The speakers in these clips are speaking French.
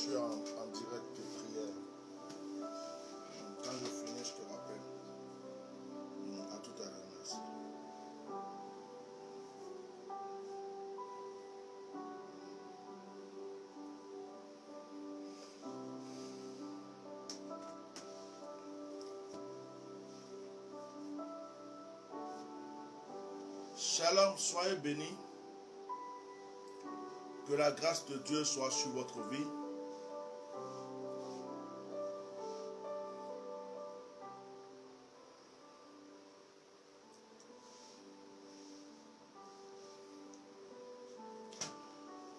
suis en direct de prière. Quand je finis, je te rappelle. À tout à l'heure, merci. Shalom, soyez bénis. Que la grâce de Dieu soit sur votre vie.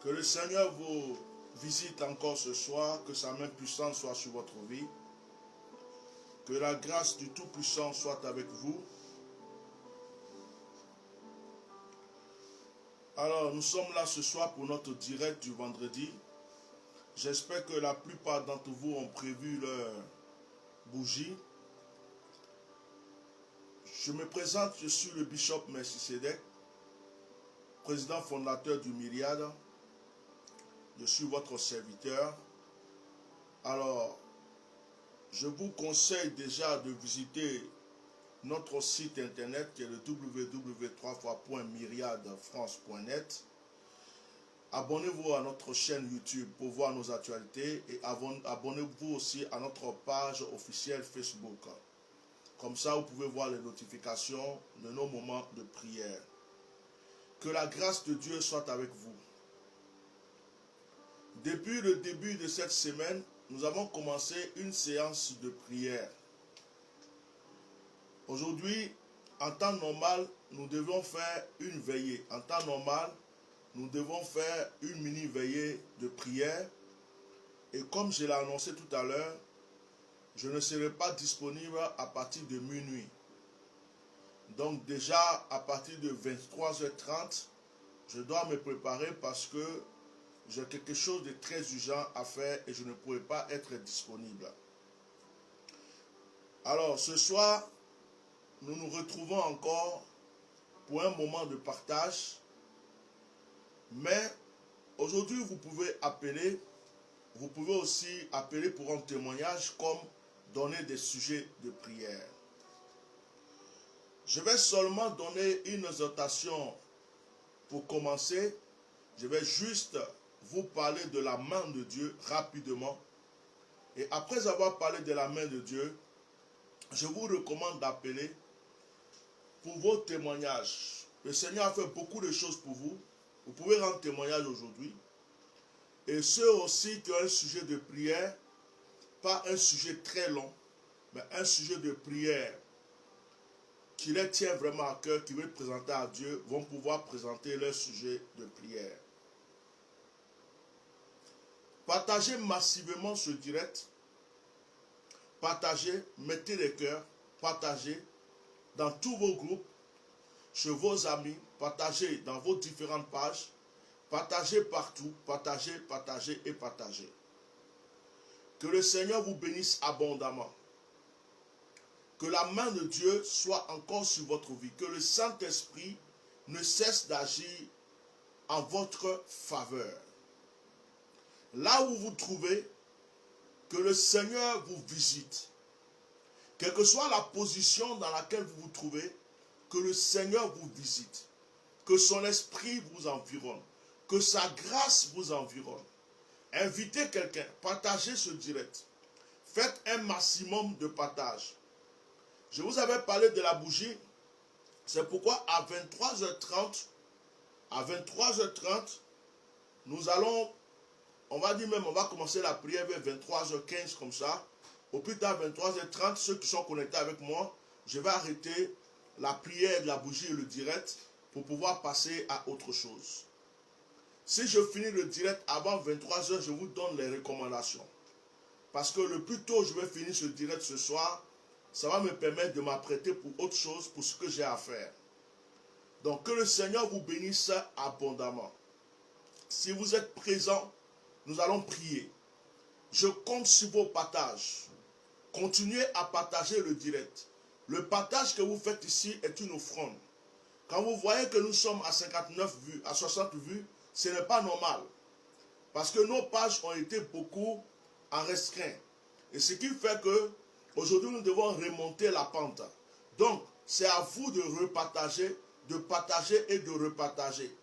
Que le Seigneur vous visite encore ce soir, que sa main puissante soit sur votre vie. Que la grâce du Tout-Puissant soit avec vous. Alors, nous sommes là ce soir pour notre direct du vendredi. J'espère que la plupart d'entre vous ont prévu leur bougie. Je me présente, je suis le bishop Melchisedec, président fondateur du Myriade. Je suis votre serviteur. Alors, je vous conseille déjà de visiter notre site internet qui est le www.myriadefrance.net. Abonnez-vous à notre chaîne YouTube pour voir nos actualités et abonnez-vous aussi à notre page officielle Facebook. Comme ça, vous pouvez voir les notifications de nos moments de prière. Que la grâce de Dieu soit avec vous. Depuis le début de cette semaine, nous avons commencé une séance de prière. Aujourd'hui, en temps normal, nous devons faire une veillée. En temps normal, nous devons faire une mini-veillée de prière. Et comme je l'ai annoncé tout à l'heure, je ne serai pas disponible à partir de minuit. Donc déjà, à partir de 23h30, je dois me préparer parce que j'ai quelque chose de très urgent à faire et je ne pourrai pas être disponible. Alors, ce soir, nous nous retrouvons encore pour un moment de partage. Mais aujourd'hui, vous pouvez appeler. Vous pouvez aussi appeler pour un témoignage comme donner des sujets de prière. Je vais seulement donner une exhortation pour commencer. Je vais juste vous parler de la main de Dieu rapidement. Et après avoir parlé de la main de Dieu, je vous recommande d'appeler pour vos témoignages. Le Seigneur a fait beaucoup de choses pour vous. Vous pouvez rendre témoignage aujourd'hui. Et ceux aussi qui ont un sujet de prière, pas un sujet très long, mais un sujet de prière qui les tient vraiment à cœur, qui veulent présenter à Dieu, vont pouvoir présenter leur sujet de prière. Partagez massivement ce direct. Partagez, mettez les cœurs, partagez dans tous vos groupes, chez vos amis, partagez dans vos différentes pages, partagez partout, partagez, partagez et partagez. Que le Seigneur vous bénisse abondamment. Que la main de Dieu soit encore sur votre vie. Que le Saint-Esprit ne cesse d'agir en votre faveur. Là où vous trouvez, que le Seigneur vous visite. Quelle que soit la position dans laquelle vous vous trouvez, que le Seigneur vous visite. Que son esprit vous environne. Que sa grâce vous environne. Invitez quelqu'un, partagez ce direct. Faites un maximum de partage. Je vous avais parlé de la bougie. C'est pourquoi à 23h30, nous allons, on va dire même, on va commencer la prière vers 23h15 comme ça. Au plus tard, 23h30, ceux qui sont connectés avec moi, je vais arrêter la prière de la bougie et le direct pour pouvoir passer à autre chose. Si je finis le direct avant 23h, je vous donne les recommandations. Parce que le plus tôt je vais finir ce direct ce soir, ça va me permettre de m'apprêter pour autre chose, pour ce que j'ai à faire. Donc que le Seigneur vous bénisse abondamment. Si vous êtes présents, nous allons prier. Je compte sur vos partages. Continuez à partager le direct. Le partage que vous faites ici est une offrande. Quand vous voyez que nous sommes à 59 vues, à 60 vues, ce n'est pas normal. Parce que nos pages ont été beaucoup en restreint. Et ce qui fait que aujourd'hui nous devons remonter la pente. Donc, c'est à vous de repartager, de partager et de repartager.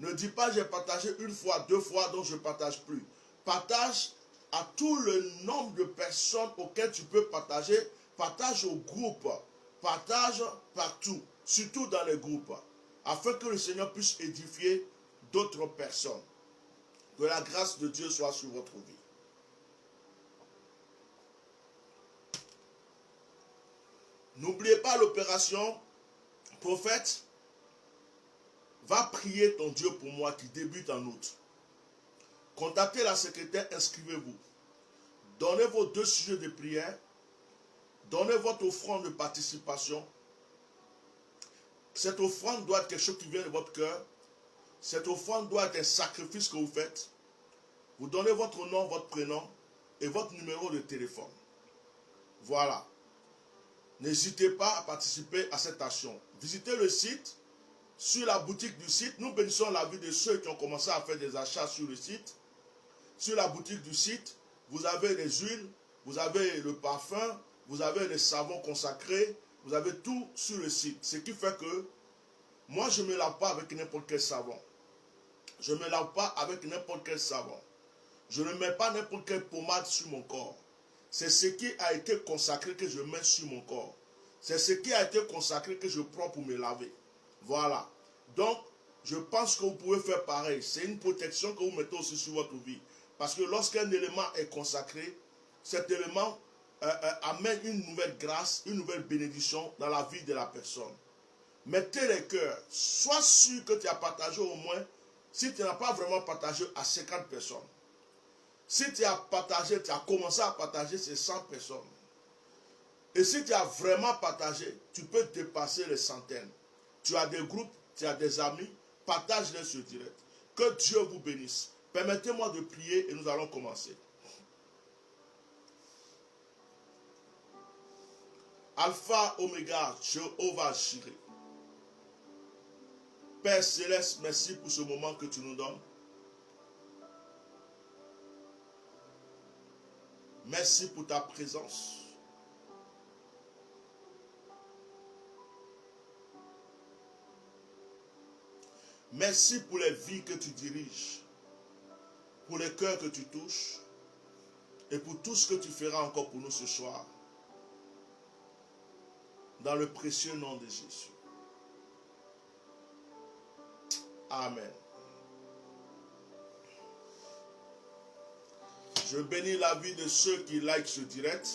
Ne dis pas j'ai partagé une fois, deux fois, donc je ne partage plus. Partage à tout le nombre de personnes auxquelles tu peux partager. Partage au groupe. Partage partout, surtout dans les groupes, afin que le Seigneur puisse édifier d'autres personnes. Que la grâce de Dieu soit sur votre vie. N'oubliez pas l'opération prophète. Va prier ton Dieu pour moi qui débute en août. Contactez la secrétaire, inscrivez-vous. Donnez vos 2 sujets de prière. Donnez votre offrande de participation. Cette offrande doit être quelque chose qui vient de votre cœur. Cette offrande doit être un sacrifice que vous faites. Vous donnez votre nom, votre prénom et votre numéro de téléphone. Voilà. N'hésitez pas à participer à cette action. Visitez le site. Sur la boutique du site, nous bénissons la vie de ceux qui ont commencé à faire des achats sur le site. Sur la boutique du site, vous avez les huiles, vous avez le parfum, vous avez les savons consacrés, vous avez tout sur le site. Ce qui fait que moi, je ne me lave pas avec n'importe quel savon. Je ne me lave pas avec n'importe quel savon. Je ne mets pas n'importe quelle pommade sur mon corps. C'est ce qui a été consacré que je mets sur mon corps. C'est ce qui a été consacré que je prends pour me laver. Voilà. Donc, je pense que vous pouvez faire pareil. C'est une protection que vous mettez aussi sur votre vie. Parce que lorsqu'un élément est consacré, cet élément amène une nouvelle grâce, une nouvelle bénédiction dans la vie de la personne. Mettez les cœurs. Sois sûr que tu as partagé au moins, si tu n'as pas vraiment partagé à 50 personnes. Si tu as partagé, tu as commencé à partager, c'est 100 personnes. Et si tu as vraiment partagé, tu peux dépasser les centaines. Tu as des groupes, tu as des amis, partage-les sur direct. Que Dieu vous bénisse. Permettez-moi de prier et nous allons commencer. Alpha, Oméga, Jéhovah Jireh. Père Céleste, merci pour ce moment que tu nous donnes. Merci pour ta présence. Merci pour les vies que tu diriges, pour les cœurs que tu touches et pour tout ce que tu feras encore pour nous ce soir. Dans le précieux nom de Jésus. Amen. Je bénis la vie de ceux qui likent ce direct.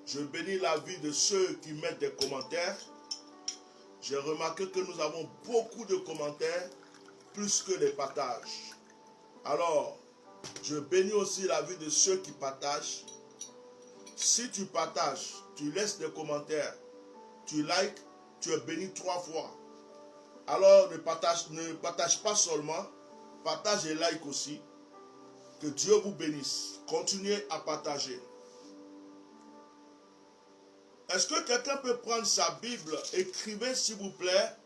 Je bénis la vie de ceux qui mettent des commentaires. J'ai remarqué que nous avons beaucoup de commentaires, plus que les partages. Alors, je bénis aussi la vie de ceux qui partagent. Si tu partages, tu laisses des commentaires, tu likes, tu es béni 3 fois. Alors, ne partage pas seulement, partage et like aussi. Que Dieu vous bénisse. Continuez à partager. Est-ce que quelqu'un peut prendre sa Bible? Écrivez s'il vous plaît.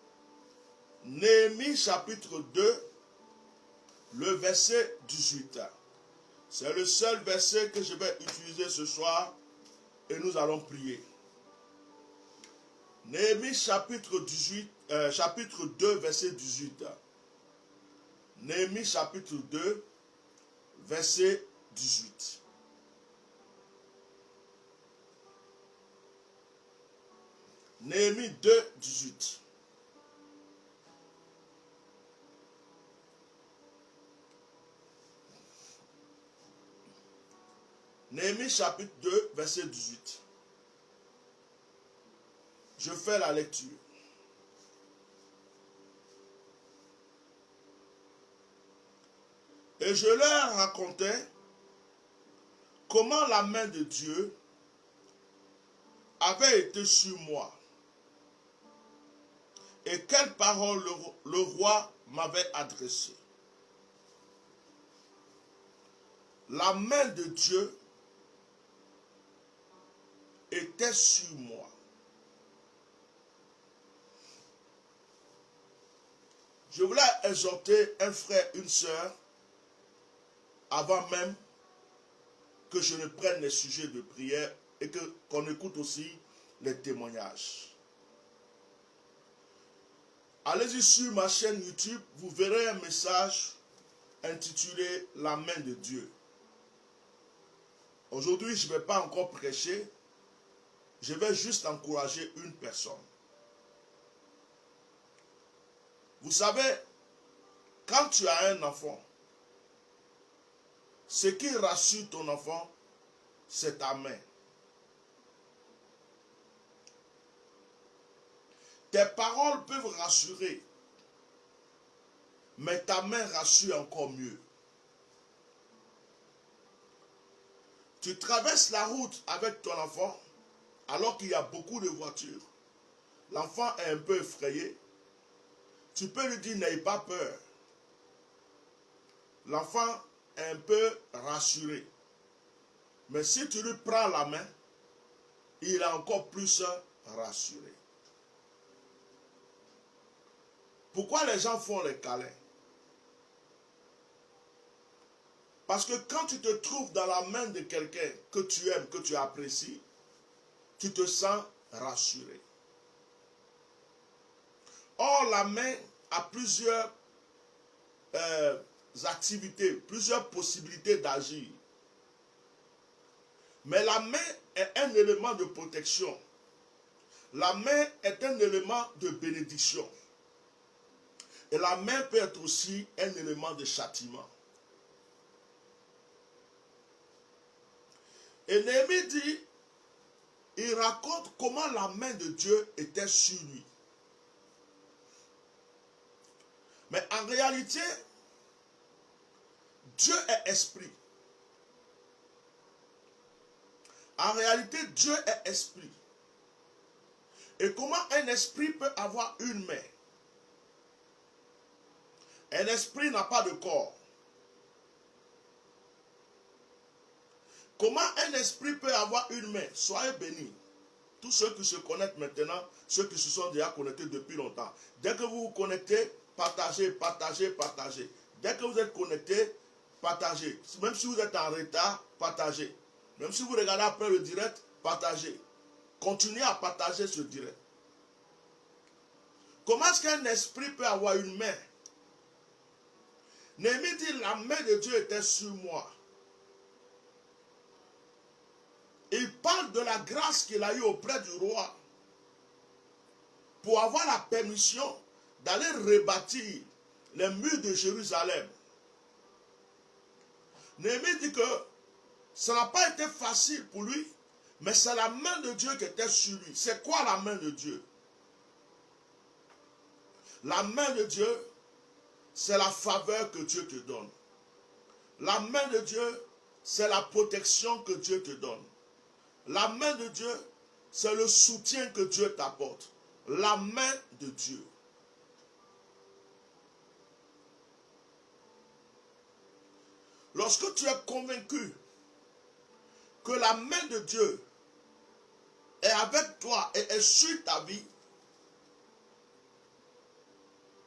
Néhémie chapitre 2, le verset 18. C'est le seul verset que je vais utiliser ce soir et nous allons prier. Néhémie chapitre 2, verset 18. Néhémie chapitre 2, verset 18. Néhémie 2, 18. Néhémie chapitre 2, verset 18. Je fais la lecture. Et je leur racontais comment la main de Dieu avait été sur moi et quelles paroles le roi m'avait adressées. La main de Dieu était sur moi. Je voulais exhorter un frère, une sœur, avant même que je ne prenne les sujets de prière et qu'on écoute aussi les témoignages. Allez-y sur ma chaîne YouTube, vous verrez un message intitulé « La main de Dieu ». Aujourd'hui, je ne vais pas encore prêcher, je vais juste encourager une personne. Vous savez, quand tu as un enfant, ce qui rassure ton enfant, c'est ta main. Tes paroles peuvent rassurer, mais ta main rassure encore mieux. Tu traverses la route avec ton enfant, alors qu'il y a beaucoup de voitures. L'enfant est un peu effrayé. Tu peux lui dire, n'aie pas peur. L'enfant est un peu rassuré. Mais si tu lui prends la main, il est encore plus rassuré. Pourquoi les gens font les câlins? Parce que quand tu te trouves dans la main de quelqu'un que tu aimes, que tu apprécies, tu te sens rassuré. Or, la main a plusieurs activités, plusieurs possibilités d'agir. Mais la main est un élément de protection. La main est un élément de bénédiction. Et la main peut être aussi un élément de châtiment. Et Néhémie dit, il raconte comment la main de Dieu était sur lui. Mais en réalité, Dieu est esprit. En réalité, Dieu est esprit. Et comment un esprit peut avoir une main? Un esprit n'a pas de corps. Comment un esprit peut avoir une main? Soyez bénis. Tous ceux qui se connectent maintenant, ceux qui se sont déjà connectés depuis longtemps. Dès que vous vous connectez, partagez, partagez, partagez. Dès que vous êtes connecté, partagez. Même si vous êtes en retard, partagez. Même si vous regardez après le direct, partagez. Continuez à partager ce direct. Comment est-ce qu'un esprit peut avoir une main? Néhémie dit, la main de Dieu était sur moi. Il parle de la grâce qu'il a eue auprès du roi pour avoir la permission d'aller rebâtir les murs de Jérusalem. Néhémie dit que ça n'a pas été facile pour lui, mais c'est la main de Dieu qui était sur lui. C'est quoi la main de Dieu? La main de Dieu, c'est la faveur que Dieu te donne. La main de Dieu, c'est la protection que Dieu te donne. La main de Dieu, c'est le soutien que Dieu t'apporte. La main de Dieu. Lorsque tu es convaincu que la main de Dieu est avec toi et est sur ta vie,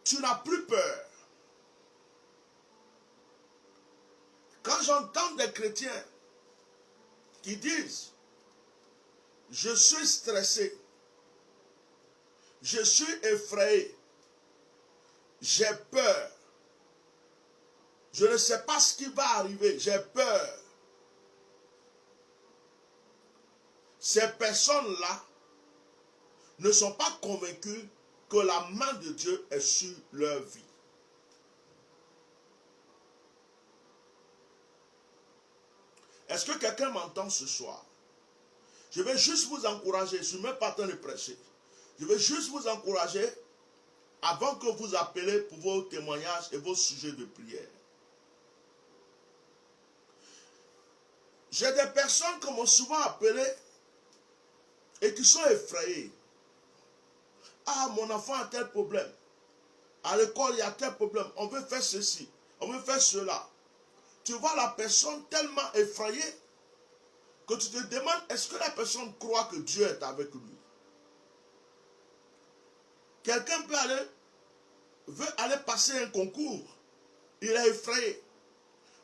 tu n'as plus peur. Quand j'entends des chrétiens qui disent « Je suis stressé, je suis effrayé, j'ai peur, je ne sais pas ce qui va arriver, j'ai peur », ces personnes-là ne sont pas convaincues que la main de Dieu est sur leur vie. Est-ce que quelqu'un m'entend ce soir? Je vais juste vous encourager, je ne suis même pas en train de prêcher. Je vais juste vous encourager avant que vous appelez pour vos témoignages et vos sujets de prière. J'ai des personnes qui m'ont souvent appelé et qui sont effrayées. Ah, mon enfant a tel problème. À l'école, il y a tel problème. On veut faire ceci. On veut faire cela. Tu vois la personne tellement effrayée que tu te demandes, est-ce que la personne croit que Dieu est avec lui? Quelqu'un veut aller passer un concours. Il est effrayé.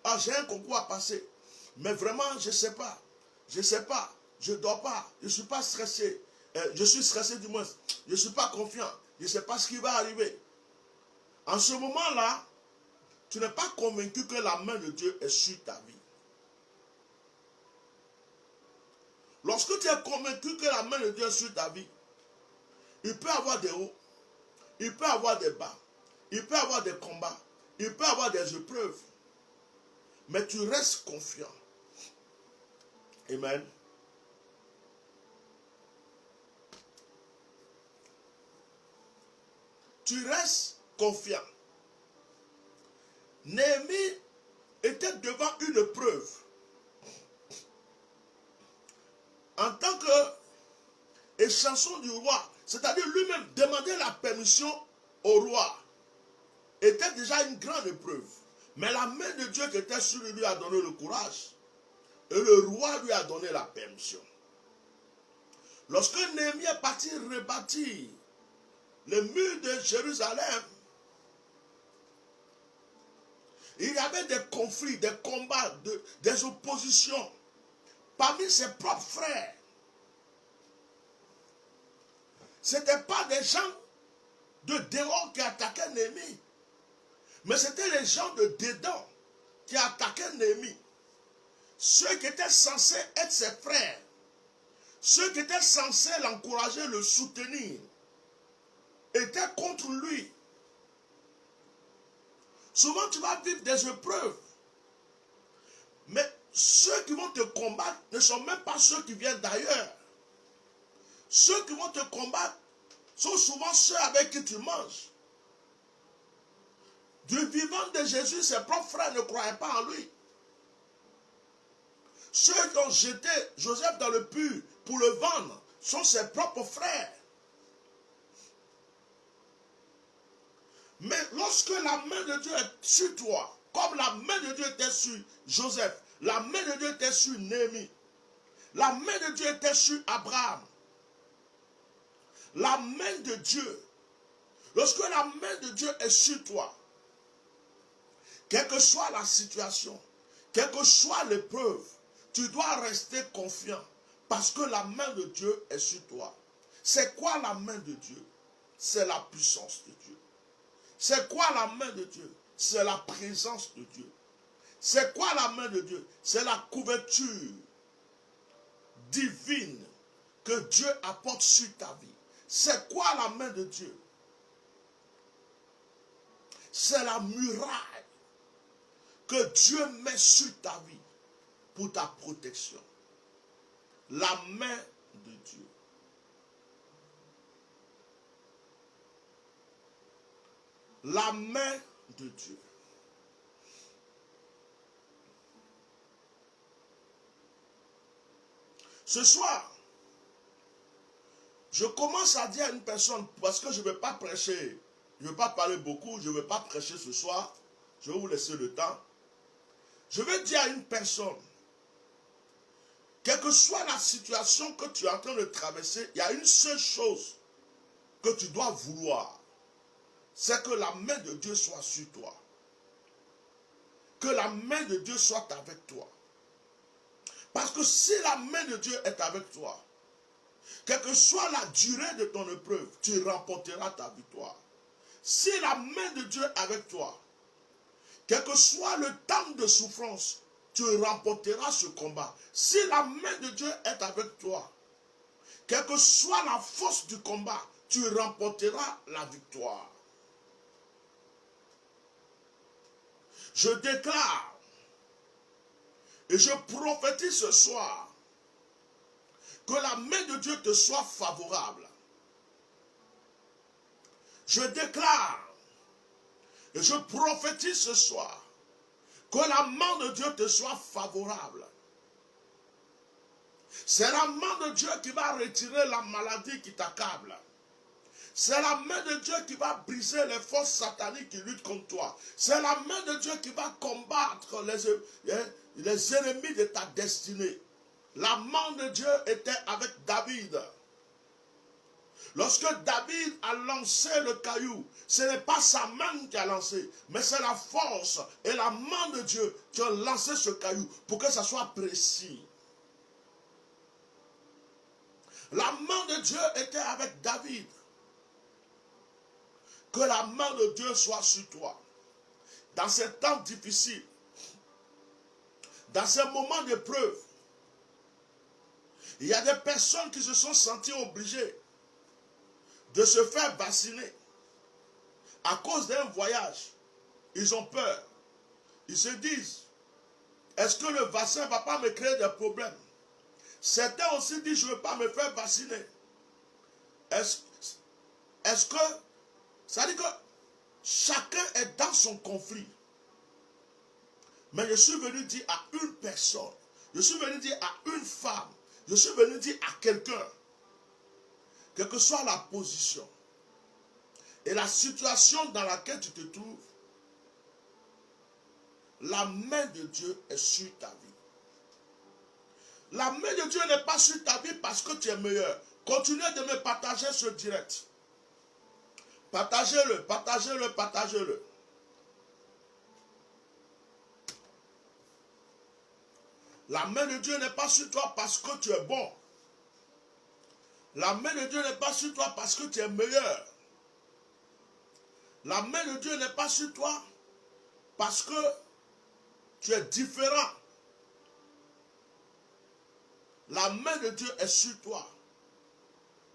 Ah, j'ai un concours à passer. Mais vraiment, je ne sais pas. Je ne sais pas. Je ne dors pas. Je ne suis pas stressé. Je suis stressé du moins. Je ne suis pas confiant. Je ne sais pas ce qui va arriver. En ce moment-là, tu n'es pas convaincu que la main de Dieu est sur ta vie. Lorsque tu es convaincu que la main de Dieu est sur ta vie, il peut y avoir des hauts, il peut y avoir des bas, il peut y avoir des combats, il peut y avoir des épreuves. Mais tu restes confiant. Amen. Tu restes confiant. Néhémie était devant une preuve. En tant que échanson du roi, c'est-à-dire lui-même demander la permission au roi, était déjà une grande épreuve. Mais la main de Dieu qui était sur lui lui a donné le courage. Et le roi lui a donné la permission. Lorsque Néhémie est parti rebâtir les murs de Jérusalem, il y avait des conflits, des combats, des oppositions parmi ses propres frères. Ce n'étaient pas des gens de dehors qui attaquaient Néhémie, mais c'était les gens de dedans qui attaquaient Néhémie. Ceux qui étaient censés être ses frères, ceux qui étaient censés l'encourager, le soutenir, étaient contre lui. Souvent tu vas vivre des épreuves, mais ceux qui vont te combattre ne sont même pas ceux qui viennent d'ailleurs. Ceux qui vont te combattre sont souvent ceux avec qui tu manges. Du vivant de Jésus, ses propres frères ne croyaient pas en lui. Ceux qui ont jeté Joseph dans le puits pour le vendre sont ses propres frères. Mais lorsque la main de Dieu est sur toi, comme la main de Dieu était sur Joseph, la main de Dieu était sur Néhémie, la main de Dieu était sur Abraham, la main de Dieu, lorsque la main de Dieu est sur toi, quelle que soit la situation, quelle que soit l'épreuve, tu dois rester confiant parce que la main de Dieu est sur toi. C'est quoi la main de Dieu? C'est la puissance de Dieu. C'est quoi la main de Dieu? C'est la présence de Dieu. C'est quoi la main de Dieu? C'est la couverture divine que Dieu apporte sur ta vie. C'est quoi la main de Dieu? C'est la muraille que Dieu met sur ta vie pour ta protection. La main de Dieu. La main de Dieu. Ce soir, je commence à dire à une personne, parce que je ne vais pas prêcher, je ne vais pas parler beaucoup, je ne vais pas prêcher ce soir, je vais vous laisser le temps. Je vais dire à une personne, quelle que soit la situation que tu es en train de traverser, il y a une seule chose que tu dois vouloir, c'est que la main de Dieu soit sur toi. Que la main de Dieu soit avec toi. Parce que si la main de Dieu est avec toi, quelle que soit la durée de ton épreuve, tu remporteras ta victoire. Si la main de Dieu est avec toi, quel que soit le temps de souffrance, tu remporteras ce combat. Si la main de Dieu est avec toi, quelle que soit la force du combat, tu remporteras la victoire. Je déclare et je prophétise ce soir que la main de Dieu te soit favorable. Je déclare et je prophétise ce soir que la main de Dieu te soit favorable. C'est la main de Dieu qui va retirer la maladie qui t'accable. C'est la main de Dieu qui va briser les forces sataniques qui luttent contre toi. C'est la main de Dieu qui va combattre les ennemis de ta destinée. La main de Dieu était avec David. Lorsque David a lancé le caillou, ce n'est pas sa main qui a lancé, mais c'est la force et la main de Dieu qui ont lancé ce caillou pour que ça soit précis. La main de Dieu était avec David. Que la main de Dieu soit sur toi. Dans ces temps difficiles, dans ces moments d'épreuve, il y a des personnes qui se sont senties obligées de se faire vacciner à cause d'un voyage. Ils ont peur. Ils se disent, est-ce que le vaccin ne va pas me créer des problèmes? Certains aussi disent, je ne veux pas me faire vacciner. Est-ce que, ça dit que chacun est dans son conflit. Mais je suis venu dire à une personne, je suis venu dire à une femme, je suis venu dire à quelqu'un, quelle que soit la position et la situation dans laquelle tu te trouves, la main de Dieu est sur ta vie. La main de Dieu n'est pas sur ta vie parce que tu es meilleur. Continuez de me partager ce direct. Partagez-le, partagez-le, partagez-le. La main de Dieu n'est pas sur toi parce que tu es bon. La main de Dieu n'est pas sur toi parce que tu es meilleur. La main de Dieu n'est pas sur toi parce que tu es différent. La main de Dieu est sur toi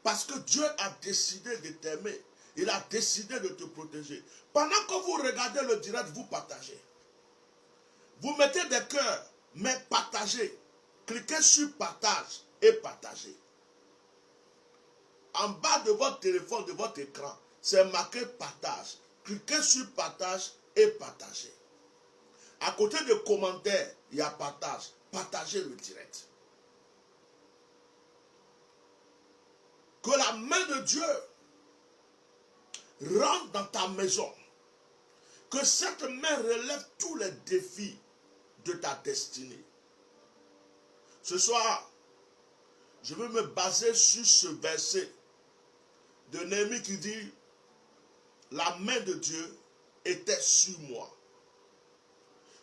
parce que Dieu a décidé de t'aimer. Il a décidé de te protéger. Pendant que vous regardez le direct, vous partagez. Vous mettez des cœurs, mais partagez. Cliquez sur partage et partagez. En bas de votre téléphone, de votre écran, c'est marqué partage. Cliquez sur partage et partagez. À côté de commentaires, il y a partage. Partagez le direct. Que la main de Dieu rentre dans ta maison. Que cette main relève tous les défis de ta destinée. Ce soir, je veux me baser sur ce verset de Néhémie qui dit, la main de Dieu était sur moi.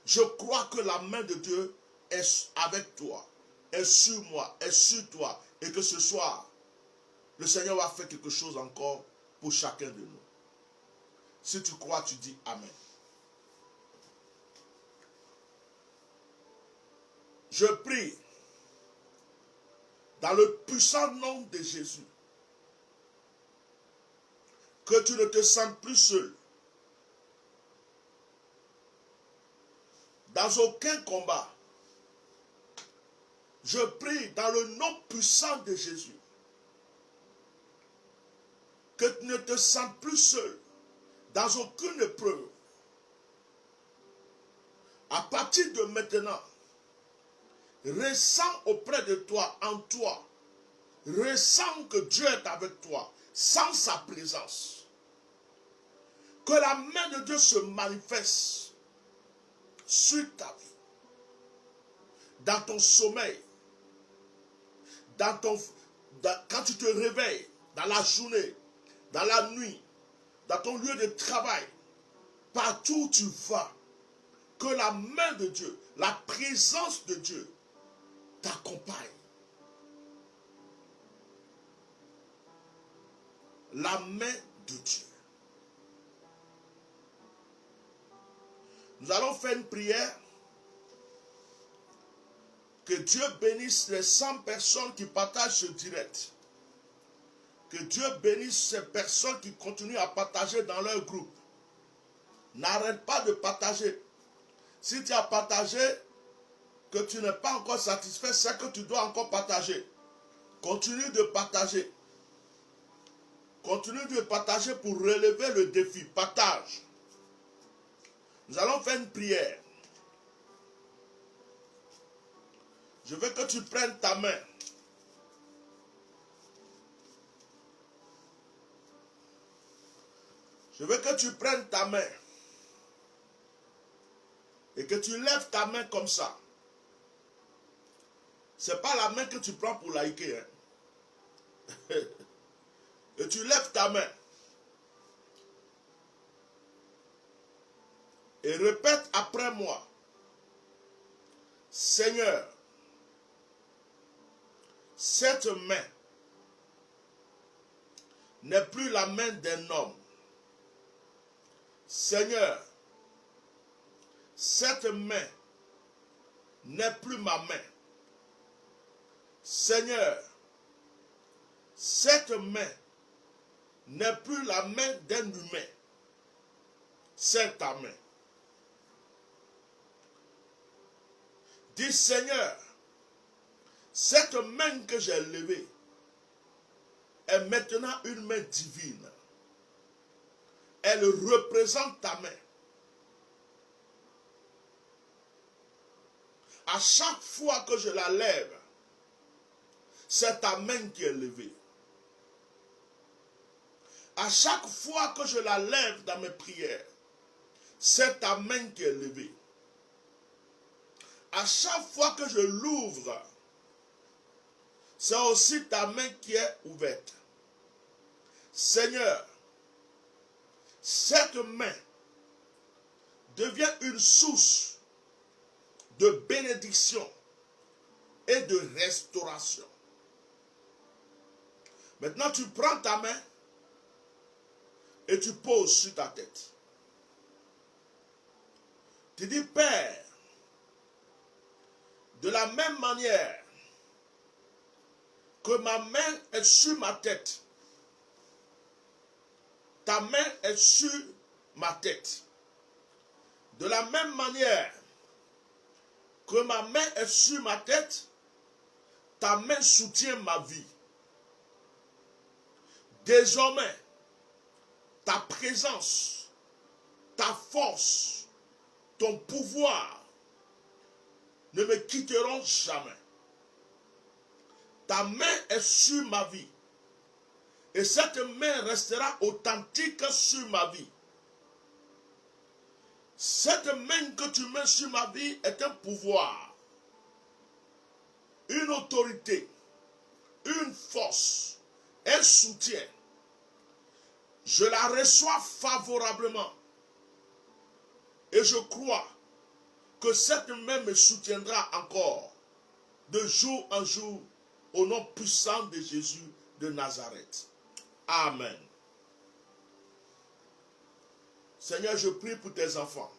Je crois que la main de Dieu est avec toi, est sur moi, est sur toi, et que ce soir, le Seigneur va faire quelque chose encore pour chacun de nous. Si tu crois, tu dis Amen. Je prie dans le puissant nom de Jésus que tu ne te sentes plus seul. Dans aucun combat. Je prie dans le nom puissant de Jésus que tu ne te sentes plus seul dans aucune épreuve. À partir de maintenant, ressens auprès de toi, en toi, ressens que Dieu est avec toi, sans sa présence. Que la main de Dieu se manifeste sur ta vie, dans ton sommeil, quand tu te réveilles, dans la journée, dans la nuit, dans ton lieu de travail, partout où tu vas, que la main de Dieu, la présence de Dieu t'accompagne. La main de Dieu. Nous allons faire une prière. Que Dieu bénisse les 100 personnes qui partagent ce direct. Que Dieu bénisse ces personnes qui continuent à partager dans leur groupe. N'arrête pas de partager. Si tu as partagé, que tu n'es pas encore satisfait, c'est que tu dois encore partager. Continue de partager. Continue de partager pour relever le défi. Partage. Nous allons faire une prière. Je veux que tu prennes ta main. Je veux que tu prennes ta main. Et que tu lèves ta main comme ça. Ce n'est pas la main que tu prends pour liker. Hein. Et tu lèves ta main. Et répète après moi. Seigneur, cette main n'est plus la main d'un homme. Seigneur, cette main n'est plus ma main. Seigneur, cette main n'est plus la main d'un humain. C'est ta main. Dis Seigneur, cette main que j'ai levée est maintenant une main divine. Elle représente ta main. À chaque fois que je la lève, c'est ta main qui est levée. À chaque fois que je la lève dans mes prières, c'est ta main qui est levée. À chaque fois que je l'ouvre, c'est aussi ta main qui est ouverte. Seigneur, cette main devient une source de bénédiction et de restauration. Maintenant, tu prends ta main et tu poses sur ta tête. Tu dis, Père, de la même manière que ma main est sur ma tête, ta main est sur ma tête. De la même manière que ma main est sur ma tête, ta main soutient ma vie. Désormais, ta présence, ta force, ton pouvoir ne me quitteront jamais. Ta main est sur ma vie. Et cette main restera authentique sur ma vie. Cette main que tu mets sur ma vie est un pouvoir, une autorité, une force, un soutien. Je la reçois favorablement. Et je crois que cette main me soutiendra encore de jour en jour au nom puissant de Jésus de Nazareth. Amen. Seigneur, je prie pour tes enfants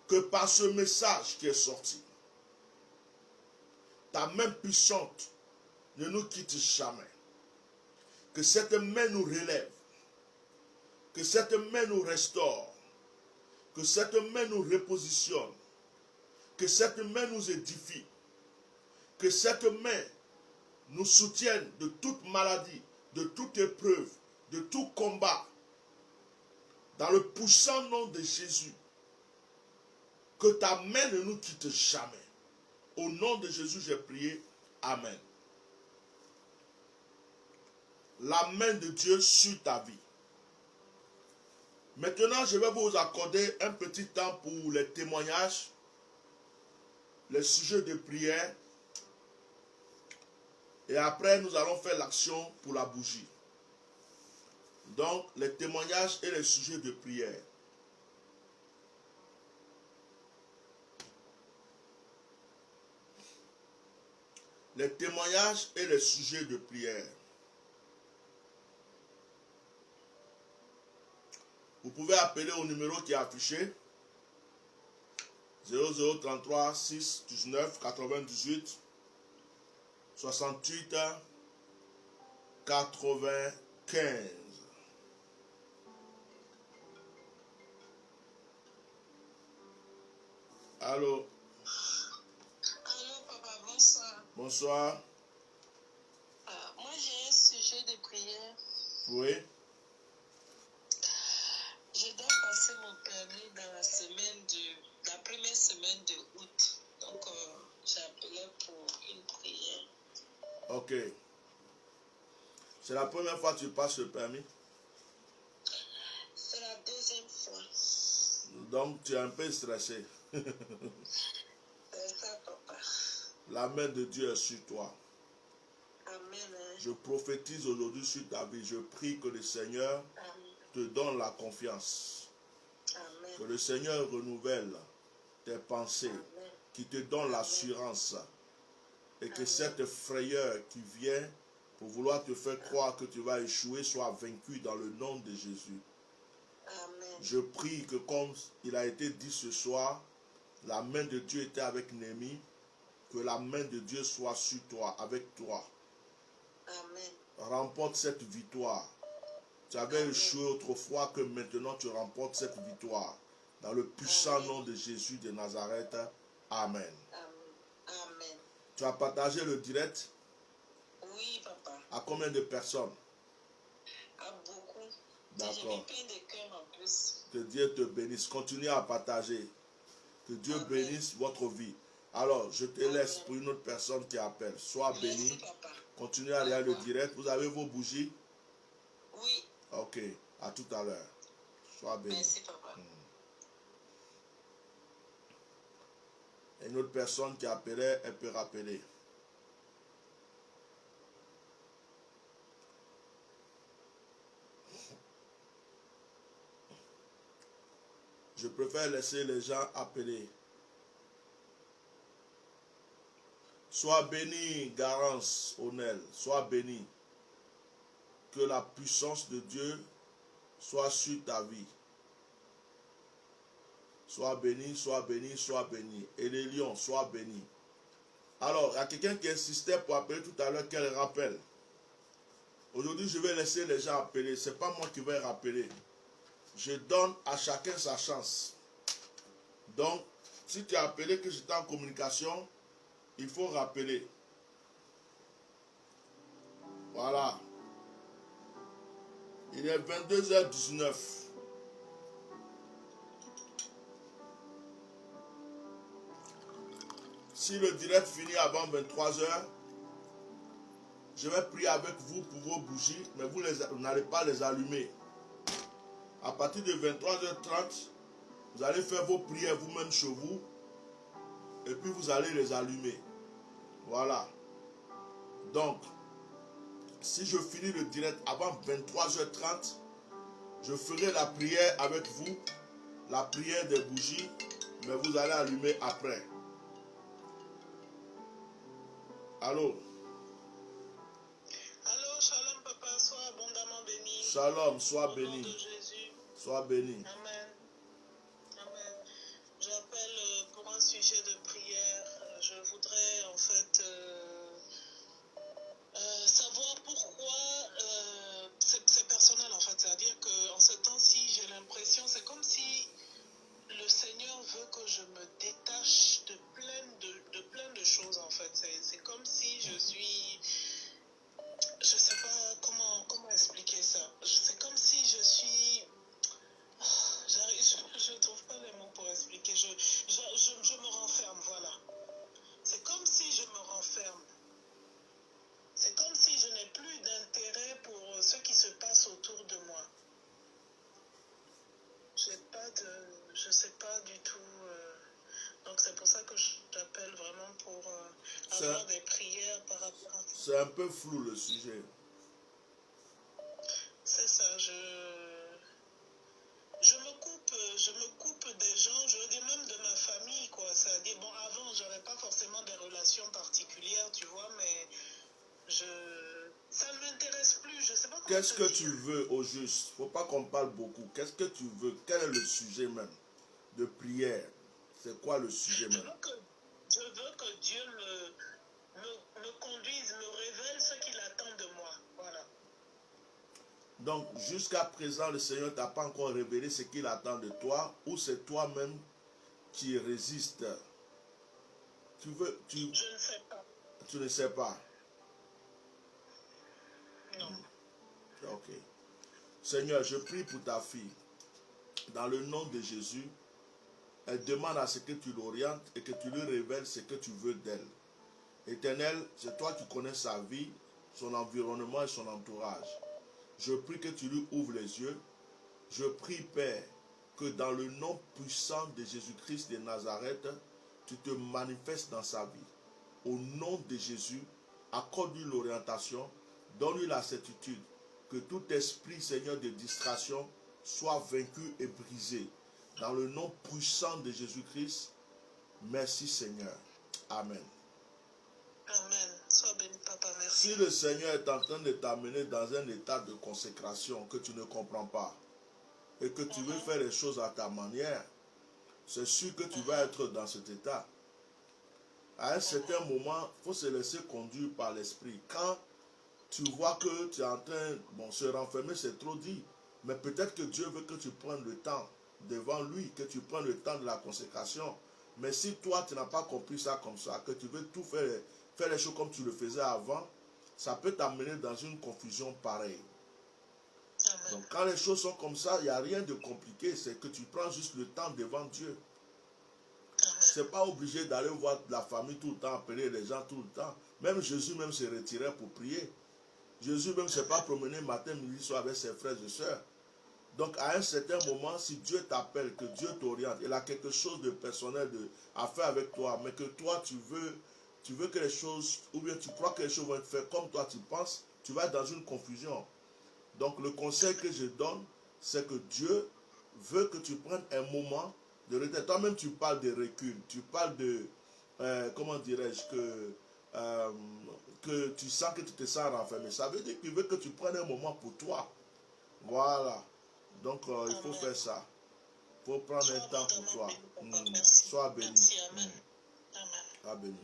que par ce message qui est sorti, ta main puissante ne nous quitte jamais. Que cette main nous relève, que cette main nous restaure, que cette main nous repositionne, que cette main nous édifie, que cette main nous soutienne de toute maladie, de toute épreuve, de tout combat, dans le puissant nom de Jésus. Que ta main ne nous quitte jamais. Au nom de Jésus, j'ai prié. Amen. La main de Dieu sur ta vie. Maintenant, je vais vous accorder un petit temps pour les témoignages, les sujets de prière. Et après, nous allons faire l'action pour la bougie. Donc, les témoignages et les sujets de prière. Les témoignages et les sujets de prière. Vous pouvez appeler au numéro qui est affiché. 0033 6 19 98 68 95. Allô? Allô, papa, bonsoir. Bonsoir. Moi, j'ai un sujet de prière. Oui. Je dois passer mon permis dans la première semaine de août. Donc, j'appelais pour une prière. Ok. C'est la première fois que tu passes le permis? C'est la deuxième fois. Donc, tu es un peu stressé. C'est ça, papa. La main de Dieu est sur toi. Amen. Je prophétise aujourd'hui sur ta vie. Je prie que le Seigneur te donne la confiance. Amen. Que le Seigneur renouvelle tes pensées. Amen. Qui te donne l'assurance. Et que cette frayeur qui vient pour vouloir te faire croire que tu vas échouer soit vaincue dans le nom de Jésus. Amen. Je prie que comme il a été dit ce soir, la main de Dieu était avec Néhémie, que la main de Dieu soit sur toi, avec toi. Amen. Remporte cette victoire. Tu avais échoué autrefois, que maintenant tu remportes cette victoire. Dans le puissant nom de Jésus de Nazareth. Amen. Amen. Tu as partagé le direct? Oui, papa. À combien de personnes? À beaucoup. D'accord. J'ai mis plein de cœurs en plus. Que Dieu te bénisse. Continuez à partager. Que Dieu Amen. bénisse votre vie. Alors, je te laisse pour une autre personne qui appelle. Sois béni. Merci, papa. Continuez à regarder le direct. Vous avez vos bougies? Oui. Ok. À tout à l'heure. Sois béni. Merci, papa. Une autre personne qui appelait, elle peut rappeler. Je préfère laisser les gens appeler. Sois béni, Garance, Onel. Sois béni. Que la puissance de Dieu soit sur ta vie. Sois béni, sois béni, sois béni. Et les lions, sois béni. Alors, il y a quelqu'un qui insistait pour appeler tout à l'heure qu'elle rappelle. Aujourd'hui, je vais laisser les gens appeler. Ce n'est pas moi qui vais rappeler. Je donne à chacun sa chance. Donc, si tu as appelé que j'étais en communication, il faut rappeler. Voilà. Il est 22h19. Si le direct finit avant 23h, je vais prier avec vous pour vos bougies, mais vous n'allez pas les allumer. À partir de 23h30, vous allez faire vos prières vous-même chez vous, et puis vous allez les allumer. Voilà. Donc, si je finis le direct avant 23h30, je ferai la prière avec vous, la prière des bougies, mais vous allez allumer après. Allô? Allô, shalom, papa, sois abondamment béni. Shalom, sois Au nom béni. de Jésus. Sois béni. Amen. Amen. J'appelle pour un sujet de prière. Je voudrais en fait savoir pourquoi c'est personnel en fait. C'est-à-dire qu'en ce temps-ci, j'ai l'impression, c'est comme si le Seigneur veut que je me détache de plein de choses en fait. C'est comme si je suis... Je sais pas comment expliquer ça. C'est comme si je suis... Je ne trouve pas les mots pour expliquer. Je me renferme, voilà. C'est comme si je me renferme. C'est comme si je n'ai plus d'intérêt pour ce qui se passe autour de moi. Je sais pas du tout. Donc c'est pour ça que j'appelle vraiment pour avoir des prières par rapport à ça. C'est un peu flou le sujet. C'est ça, je me coupe des gens, je veux dire même de ma famille, quoi. C'est-à-dire, bon, avant, j'avais pas forcément des relations particulières, tu vois, mais ça ne m'intéresse plus, je sais pas comment Qu'est-ce te que dire. tu veux au juste? Faut pas qu'on parle beaucoup. Qu'est-ce que tu veux? Quel est le sujet même de prière? C'est quoi le sujet même? Je veux que Dieu me conduise, me révèle ce qu'il attend de moi, voilà. Donc, jusqu'à présent, le Seigneur t'a pas encore révélé ce qu'il attend de toi, ou c'est toi-même qui résistes? Je ne sais pas. Tu ne sais pas? Non. Ok. Seigneur, je prie pour ta fille. Dans le nom de Jésus, elle demande à ce que tu l'orientes et que tu lui révèles ce que tu veux d'elle. Éternel, c'est toi qui connais sa vie, son environnement et son entourage. Je prie que tu lui ouvres les yeux. Je prie, Père, que dans le nom puissant de Jésus-Christ de Nazareth, tu te manifestes dans sa vie. Au nom de Jésus, accorde-lui l'orientation, donne-lui la certitude que tout esprit, Seigneur, de distraction soit vaincu et brisé. Dans le nom puissant de Jésus-Christ, merci Seigneur. Amen. Amen. Sois béni, papa. Merci. Si le Seigneur est en train de t'amener dans un état de consécration que tu ne comprends pas et que tu veux faire les choses à ta manière, c'est sûr que tu vas être dans cet état. À un certain moment, il faut se laisser conduire par l'esprit. Quand tu vois que tu es en train, bon, se renfermer, c'est trop dit. Mais peut-être que Dieu veut que tu prennes le temps devant lui, que tu prennes le temps de la consécration. Mais si toi, tu n'as pas compris ça comme ça, que tu veux tout faire les choses comme tu le faisais avant, ça peut t'amener dans une confusion pareille. Amen. Donc quand les choses sont comme ça, il n'y a rien de compliqué, c'est que tu prends juste le temps devant Dieu. Ce n'est pas obligé d'aller voir la famille tout le temps, appeler les gens tout le temps. Même Jésus même se retirait pour prier. Jésus même ne s'est pas promené matin, midi, soir avec ses frères et sœurs. Donc à un certain moment, si Dieu t'appelle, que Dieu t'oriente, il a quelque chose de personnel à faire avec toi, mais que toi tu veux que les choses, ou bien tu crois que les choses vont être faites comme toi tu penses, tu vas être dans une confusion. Donc le conseil que je donne, c'est que Dieu veut que tu prennes un moment de retrait. Toi-même tu parles de recul, tu parles de, comment dirais-je, que tu sens que tu te sens renfermé. Ça veut dire qu'il veut que tu prennes un moment pour toi. Voilà. Donc il faut faire ça. Il faut prendre un temps pour toi. Sois béni. Merci. Amen. Amen. Sois béni.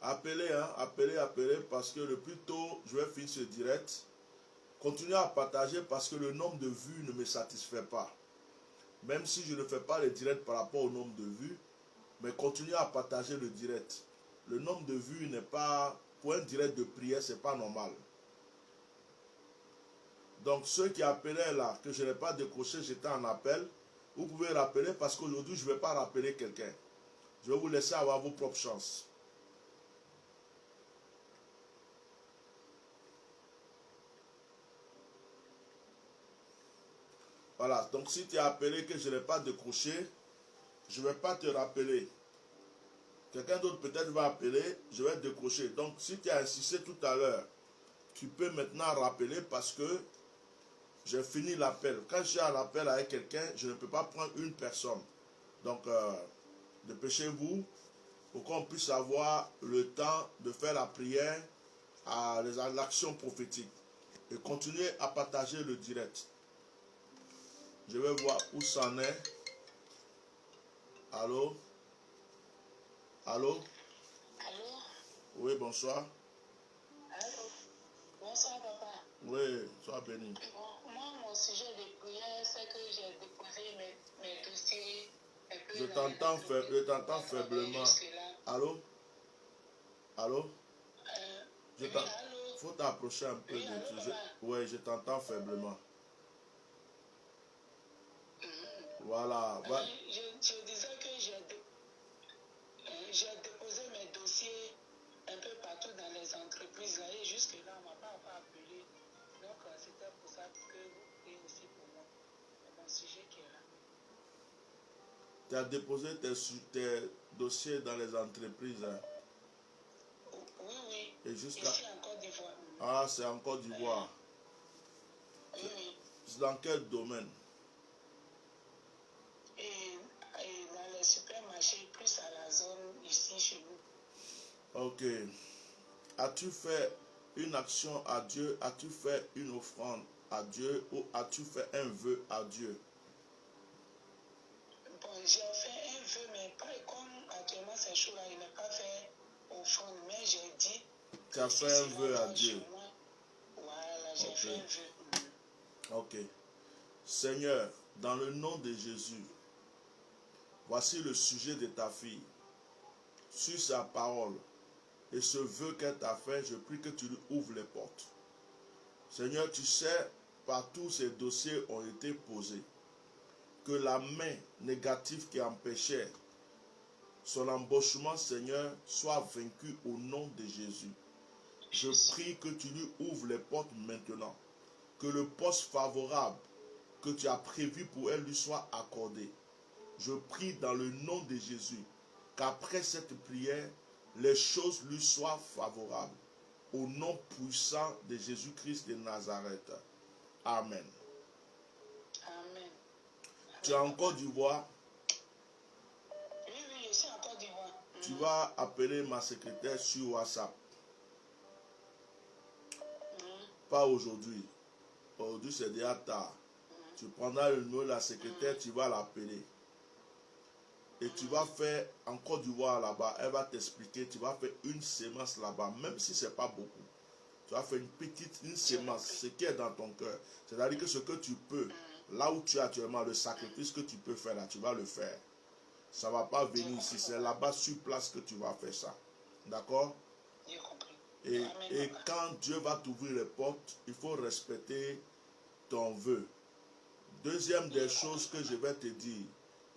Appelez, hein, appelez, parce que le plus tôt, je vais finir ce direct. Continuez à partager parce que le nombre de vues ne me satisfait pas. Même si je ne fais pas le direct par rapport au nombre de vues, mais continuez à partager le direct. Le nombre de vues n'est pas, pour un direct de prière, c'est pas normal. Donc ceux qui appelaient là, que je n'ai pas décroché, j'étais en appel, vous pouvez rappeler parce qu'aujourd'hui, je ne vais pas rappeler quelqu'un. Je vais vous laisser avoir vos propres chances. Voilà, donc si tu as appelé que je n'ai pas décroché, je ne vais pas te rappeler. Quelqu'un d'autre peut-être va appeler, je vais décrocher. Donc si tu as insisté tout à l'heure, tu peux maintenant rappeler parce que j'ai fini l'appel. Quand je suis en appel avec quelqu'un, je ne peux pas prendre une personne. Donc dépêchez-vous pour qu'on puisse avoir le temps de faire la prière à l'action prophétique. Et continuez à partager le direct. Je vais voir où ça en est. Allô? Allô? Allô? Oui, bonsoir. Allô? Bonsoir, papa. Oui, sois béni. Bon, moi, mon sujet de prière, c'est que j'ai déposé mes dossiers un peu. Je t'entends faiblement. Allô? Allô? Oui, allô? Faut t'approcher un peu Oui, de allô, tout. papa? Oui, je t'entends faiblement. Voilà. Je disais que j'ai déposé mes dossiers un peu partout dans les entreprises là et jusque-là, on ne m'a pas encore appelé. Donc, c'était pour ça que vous priez aussi pour moi. C'est mon sujet qui est là. Tu as déposé tes dossiers dans les entreprises. Hein? Oui. Et Ici en Côte d'Ivoire. Ah, c'est en Côte d'Ivoire. Oui. C'est dans quel domaine? Et dans les supermarchés, plus à la zone ici chez nous. Ok. As-tu fait une action à Dieu? As-tu fait une offrande à Dieu? Ou as-tu fait un vœu à Dieu? Bon, j'ai fait un vœu, mais pas comme actuellement c'est chaud là, il n'a pas fait offrande, mais j'ai dit. Tu as fait un vœu à Dieu. Voilà, j'ai fait un vœu. Ok. Seigneur, dans le nom de Jésus, voici le sujet de ta fille. Sur sa parole et ce vœu qu'elle t'a fait, je prie que tu lui ouvres les portes. Seigneur, tu sais, partout ces dossiers ont été posés, que la main négative qui empêchait son embauchement, Seigneur, soit vaincu au nom de Jésus. Je prie que tu lui ouvres les portes maintenant. Que le poste favorable que tu as prévu pour elle lui soit accordé. Je prie dans le nom de Jésus qu'après cette prière, les choses lui soient favorables. Au nom puissant de Jésus-Christ de Nazareth. Amen. Amen. Tu es en Côte d'Ivoire. Oui, je suis en Côte d'Ivoire. Tu vas appeler ma secrétaire sur WhatsApp. Pas aujourd'hui. Aujourd'hui, c'est déjà tard. Tu prendras le numéro de la secrétaire, tu vas l'appeler. Et tu vas faire en Côte d'Ivoire là-bas. Elle va t'expliquer. Tu vas faire une sémence là-bas, même si ce n'est pas beaucoup. Tu vas faire une sémence, ce qui est dans ton cœur. C'est-à-dire que ce que tu peux, là où tu es actuellement, le sacrifice que tu peux faire là, tu vas le faire. Ça ne va pas venir ici. C'est là-bas sur place que tu vas faire ça. D'accord? Et quand Dieu va t'ouvrir les portes, il faut respecter ton vœu. Deuxième des choses que je vais te dire,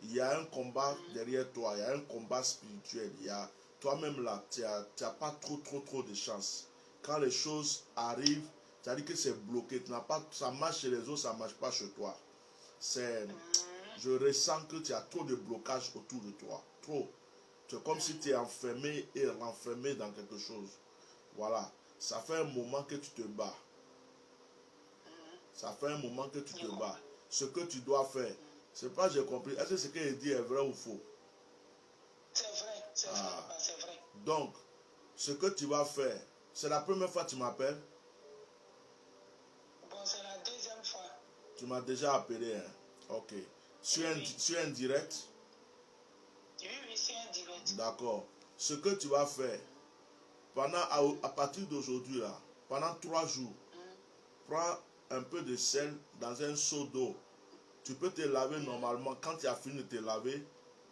il y a un combat derrière toi, il y a un combat spirituel. Toi-même là, tu n'as pas trop de chance. Quand les choses arrivent, c'est-à-dire que c'est bloqué. Ça marche chez les autres, ça ne marche pas chez toi. Je ressens que tu as trop de blocages autour de toi. Trop. C'est comme si tu es enfermé et renfermé dans quelque chose. Voilà. Ça fait un moment que tu te bats. Ça fait un moment que tu te bats. Ce que tu dois faire, c'est pas j'ai compris. Est-ce que ce qu'il dit est vrai ou faux? C'est vrai, c'est vrai. Donc, ce que tu vas faire, c'est la première fois que tu m'appelles? Bon, c'est la deuxième fois. Tu m'as déjà appelé, hein? Ok. Sur un direct? Oui, c'est un direct. D'accord. Ce que tu vas faire, à partir d'aujourd'hui, là, pendant 3 jours, prends un peu de sel dans un seau d'eau. Tu peux te laver normalement. Quand tu as fini de te laver,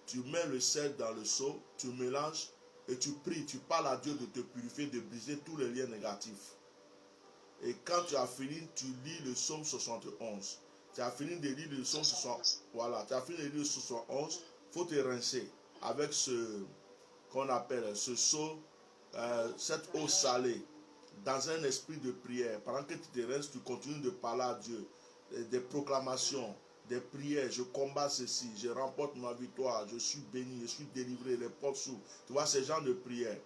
tu mets le sel dans le seau, tu mélanges et tu pries. Tu parles à Dieu de te purifier, de briser tous les liens négatifs. Et quand tu as fini, tu lis le psaume 71. Tu as fini de lire le psaume 71. Voilà, tu as fini de lire le psaume 71. Il faut te rincer avec ce qu'on appelle ce seau, cette eau salée, dans un esprit de prière. Pendant que tu te rinces, tu continues de parler à Dieu. Des proclamations, des prières. Je combats ceci, je remporte ma victoire, je suis béni, je suis délivré, les portes s'ouvrent. Tu vois, ces genres de prières.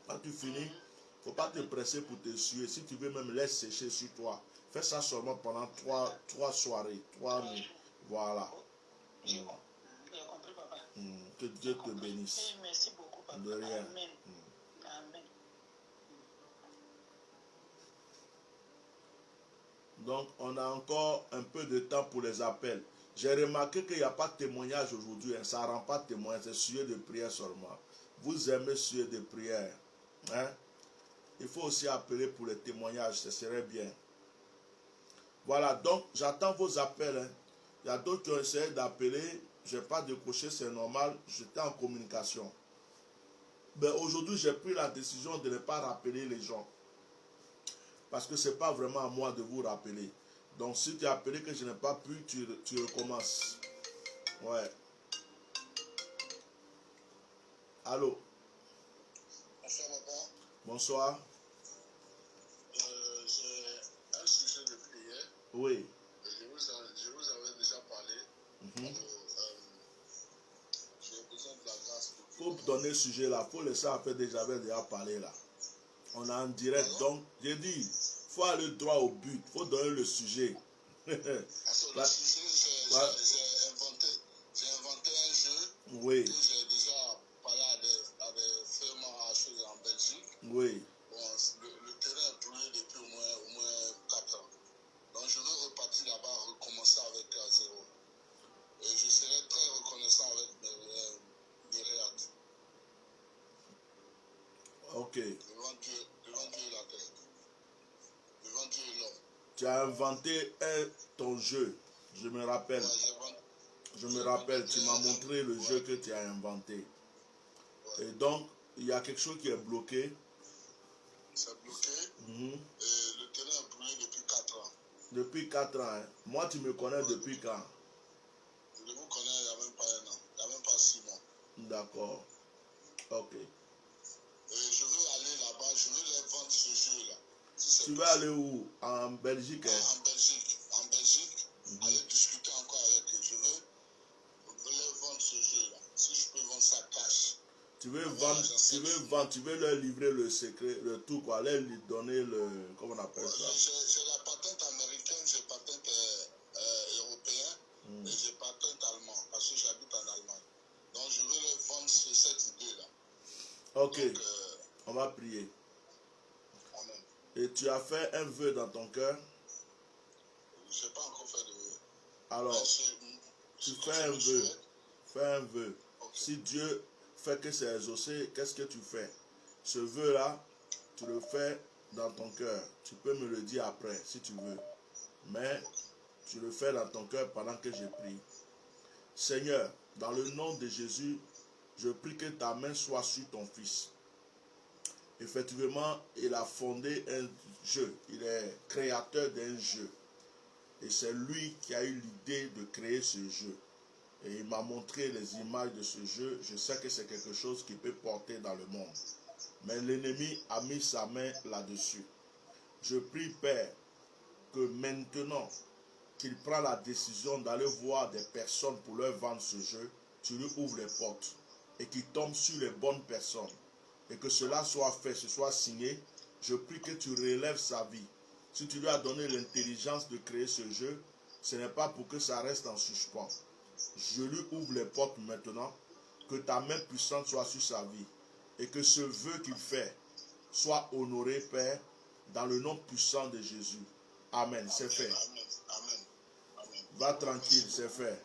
Quand tu finis, il ne faut pas te presser pour te suer. Si tu veux même laisse sécher sur toi. Fais ça seulement pendant 3 soirées, 3 nuits. Voilà. J'ai compris, papa. Que Dieu te bénisse. Merci beaucoup, papa. De rien. Amen. Amen. Donc, on a encore un peu de temps pour les appels. J'ai remarqué qu'il n'y a pas de témoignage aujourd'hui. Hein. Ça ne rend pas de témoignage. C'est sujet de prière seulement. Vous aimez sujet de prière. Hein? Il faut aussi appeler pour les témoignages. Ce serait bien. Voilà. Donc, j'attends vos appels. Hein. Il y a d'autres qui ont essayé d'appeler. Je n'ai pas décroché. C'est normal. J'étais en communication. Mais aujourd'hui, j'ai pris la décision de ne pas rappeler les gens. Parce que ce n'est pas vraiment à moi de vous rappeler. Donc si tu as appelé que je n'ai pas pu, tu recommences. Ouais. Allô? Bonsoir, papa. Bonsoir. J'ai un sujet de prière. Oui. Je vous avais déjà parlé. J'ai besoin de la grâce. Il faut donner le sujet là. Il faut laisser après j'avais déjà parlé là. On est en direct. Donc, j'ai dit, il faut aller droit au but. Il faut donner le sujet. Le sujet, j'ai inventé un jeu. Oui. Que j'ai déjà parlé à des firmes à choses en Belgique. Oui. Bon, le terrain est brûlé depuis au moins 4 ans. Donc, je veux repartir là-bas, recommencer avec zéro. Et je serai très reconnaissant avec mes réacts. Ok. Devant Dieu et la terre. Devant Dieu et l'homme. Tu as inventé ton jeu. Je me rappelle. Je me rappelle, tu m'as montré le jeu que tu as inventé. Et donc, il y a quelque chose qui est bloqué. C'est bloqué. Et le terrain est brûlé depuis 4 ans. Depuis 4 ans. Hein. Moi, tu me connais depuis quand? Je vous connais il n'y a même pas 1 an. Il n'y a même pas 6 mois. D'accord. Ok. Et je veux aller là-bas, je veux leur vendre ce jeu-là. Si c'est Tu veux possible. aller où? En Belgique, hein? En Belgique. En Belgique, aller discuter encore avec eux. Je veux leur vendre ce jeu-là. Si je peux vendre ça cash. Tu veux Avec vendre, l'argent tu veux sexy. vendre, tu veux leur livrer le secret, le tout, quoi. Leur lui donner le, comment on appelle Ouais, ça? j'ai la patente américaine, j'ai patente européenne et j'ai patente allemande parce que j'habite en Allemagne. Donc je veux leur vendre cette idée-là. Ok, Donc, on va prier. amen. Et tu as fait un vœu dans ton cœur. Je n'ai pas encore fait de vœu. Alors, tu fais un vœu. Fais un vœu. Ok. Si Dieu fait que c'est exaucé, qu'est-ce que tu fais? Ce vœu-là, tu le fais dans ton cœur. Tu peux me le dire après, si tu veux. Mais tu le fais dans ton cœur pendant que je prie. Seigneur, dans le nom de Jésus, je prie que ta main soit sur ton fils. Effectivement, il a fondé un jeu. Il est créateur d'un jeu. Et c'est lui qui a eu l'idée de créer ce jeu. Et il m'a montré les images de ce jeu. Je sais que c'est quelque chose qui peut porter dans le monde. Mais l'ennemi a mis sa main là-dessus. Je prie, Père, que maintenant qu'il prend la décision d'aller voir des personnes pour leur vendre ce jeu, tu lui ouvres les portes et qu'il tombe sur les bonnes personnes. Et que cela soit fait, ce soit signé. Je prie que tu relèves sa vie. Si tu lui as donné l'intelligence de créer ce jeu, ce n'est pas pour que ça reste en suspens. Je lui ouvre les portes maintenant, que ta main puissante soit sur sa vie et que ce vœu qu'il fait soit honoré, Père, dans le nom puissant de Jésus. Amen, c'est fait. Amen. Amen. Amen. Va tranquille, c'est fait.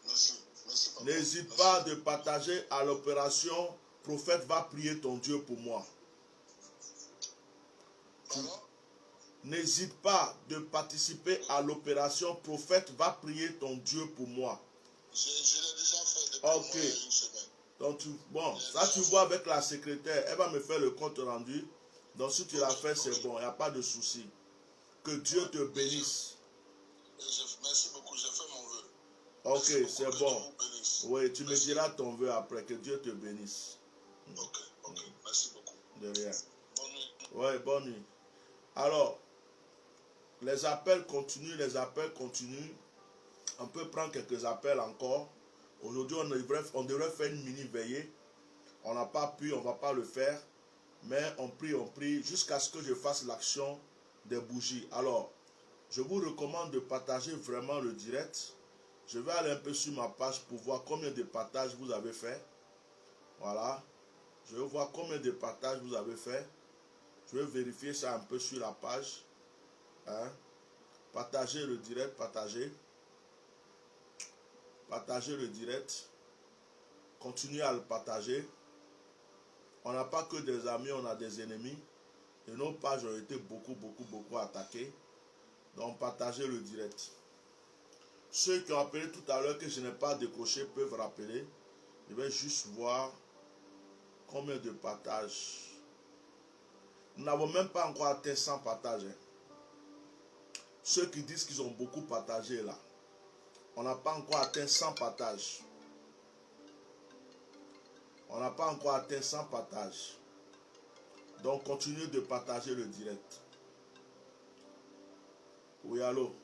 Merci. Merci, papa. N'hésite Merci. pas de partager à l'opération. Prophète va prier ton Dieu pour moi. Pardon? N'hésite pas de participer à l'opération. Prophète va prier ton Dieu pour moi. Je l'ai déjà fait depuis Ok. au moins une semaine. Donc, bon, ça tu vois avec la secrétaire. Elle va me faire le compte rendu. Donc, si tu l'as fait, c'est bon. Il n'y a pas de souci. Que Dieu te bénisse. Merci beaucoup. J'ai fait mon vœu. Ok, Merci beaucoup, c'est que bon. Dieu vous bénisse. Oui, tu me Merci. diras ton vœu après. Que Dieu te bénisse. Ok. Merci beaucoup. De rien. Bonne nuit. Oui, bonne nuit. Alors, les appels continuent, les appels continuent. On peut prendre quelques appels encore. Aujourd'hui, on devrait faire une mini-veillée. On n'a pas pu, on ne va pas le faire. Mais on prie, jusqu'à ce que je fasse l'action des bougies. Alors, je vous recommande de partager vraiment le direct. Je vais aller un peu sur ma page pour voir combien de partages vous avez fait. Voilà. Je vais voir combien de partages vous avez fait. Je vais vérifier ça un peu sur la page. Hein? Partagez le direct, partagez. Partagez le direct. Continuez à le partager. On n'a pas que des amis, on a des ennemis. Et nos pages ont été beaucoup attaquées. Donc partagez le direct. Ceux qui ont appelé tout à l'heure que je n'ai pas décroché peuvent rappeler. Je vais juste voir combien de partages. Nous n'avons même pas encore atteint 100 partages. Ceux qui disent qu'ils ont beaucoup partagé là. On n'a pas encore atteint 100 partages. On n'a pas encore atteint 100 partages. Donc continuez de partager le direct. Oui, allô?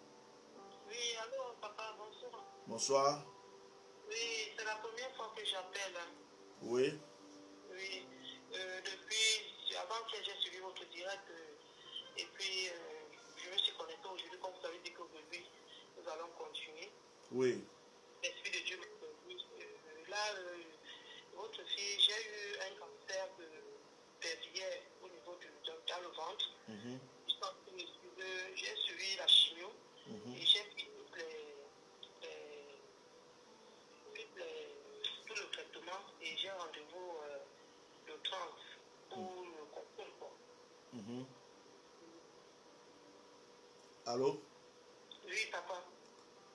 Oui, allô, papa, bonsoir. Bonsoir. Oui, c'est la première fois que j'appelle. Oui. Oui, depuis avant-hier, j'ai suivi votre direct. Et puis, je me suis connecté aujourd'hui, comme vous avez dit qu'aujourd'hui, nous allons continuer. Oui. L'Esprit de Dieu me conduit. Là, votre fille, j'ai eu un cancer perviaire au niveau dans le ventre. J'ai suivi la chimio et j'ai pris tout le traitement et j'ai rendez-vous le 30 pour le contrôle. Allô? Oui, papa.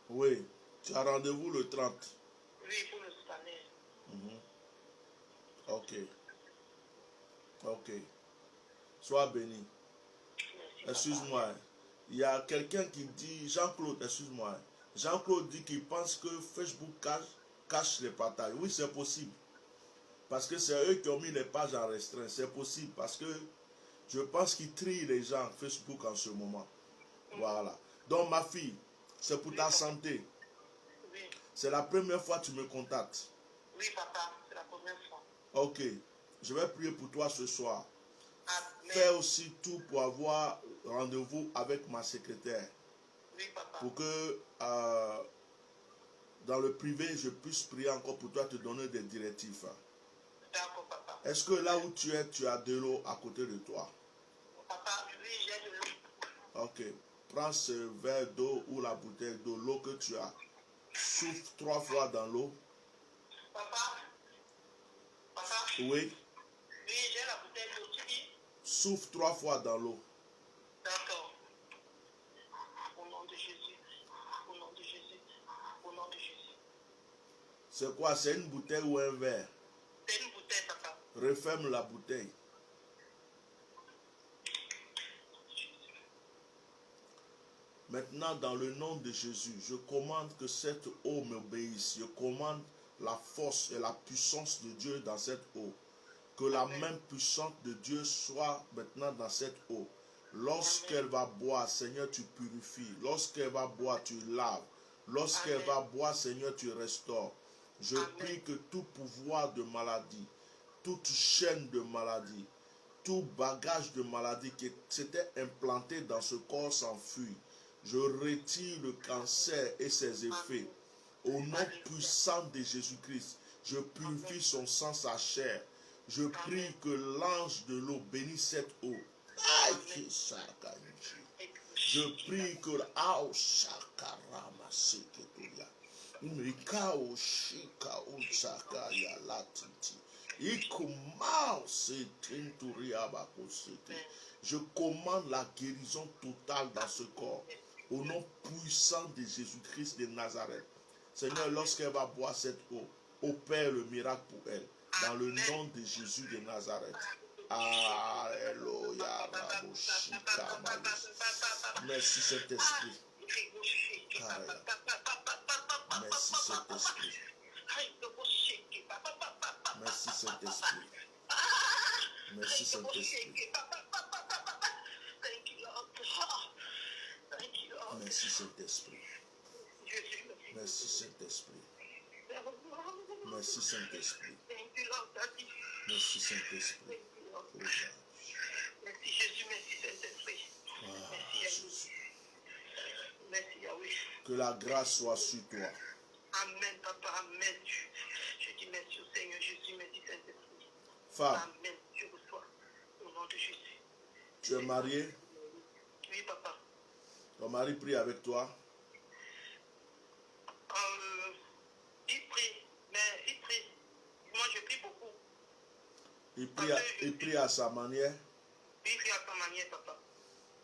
Oui. Tu as rendez-vous le 30. Oui, pour le scanner. Ok. Ok. Sois béni. Merci, Excuse-moi. Il y a quelqu'un qui dit, Jean-Claude, excuse-moi. Jean-Claude dit qu'il pense que Facebook cache les partages. Oui, c'est possible. Parce que c'est eux qui ont mis les pages en restreint. C'est possible parce que je pense qu'ils trient les gens Facebook en ce moment. Voilà. Donc ma fille, c'est pour ta santé. Oui. C'est la première fois que tu me contactes. Oui, papa, c'est la première fois. Ok. Je vais prier pour toi ce soir. Amen. Fais aussi tout pour avoir rendez-vous avec ma secrétaire. Oui, papa. Pour que dans le privé, je puisse prier encore pour toi, te donner des directives. D'accord, papa. Est-ce que là où tu es, tu as de l'eau à côté de toi? Papa, oui, j'ai de l'eau. Ok. Prends ce verre d'eau ou la bouteille d'eau, l'eau que tu as. Souffle 3 fois dans l'eau. Papa. Papa. Oui. Oui, j'ai la bouteille d'eau. Tu dis? Souffle 3 fois dans l'eau. D'accord. Au nom de Jésus. Au nom de Jésus. Au nom de Jésus. C'est quoi? C'est une bouteille ou un verre? C'est une bouteille, papa. Referme la bouteille. Maintenant, dans le nom de Jésus, je commande que cette eau m'obéisse. Je commande la force et la puissance de Dieu dans cette eau. Que la main puissante de Dieu soit maintenant dans cette eau. Lorsqu'elle va boire, Seigneur, tu purifies. Lorsqu'elle va boire, tu laves. Lorsqu'elle va boire, Seigneur, tu restaures. Je prie que tout pouvoir de maladie, toute chaîne de maladie, tout bagage de maladie qui s'était implanté dans ce corps s'enfuit. Je retire le cancer et ses effets. Au nom puissant de Jésus-Christ, je purifie son sang, sa chair. Je prie que l'ange de l'eau bénisse cette eau. Je prie que je commande la guérison totale dans ce corps. Au nom puissant de Jésus-Christ de Nazareth. Seigneur, lorsqu'elle va boire cette eau, opère le miracle pour elle. Dans le nom de Jésus de Nazareth. Alléluia. Merci Saint-Esprit. Merci Saint-Esprit. Merci Saint-Esprit. Merci Saint-Esprit. Merci Saint-Esprit. Merci Saint-Esprit. Merci Saint-Esprit. Merci Saint-Esprit. Merci Jésus, merci Saint-Esprit. Merci Jésus. Merci Yahweh. Que la grâce soit sur toi. Amen, papa, amen. Je dis merci au Seigneur Jésus, merci Saint-Esprit. Femme, amen, je reçois au nom de Jésus. Tu es mariée? Oui, papa. Ton mari prie avec toi? Il prie, mais il prie. Moi, je prie beaucoup. Il prie à sa manière? Il prie à sa manière, papa.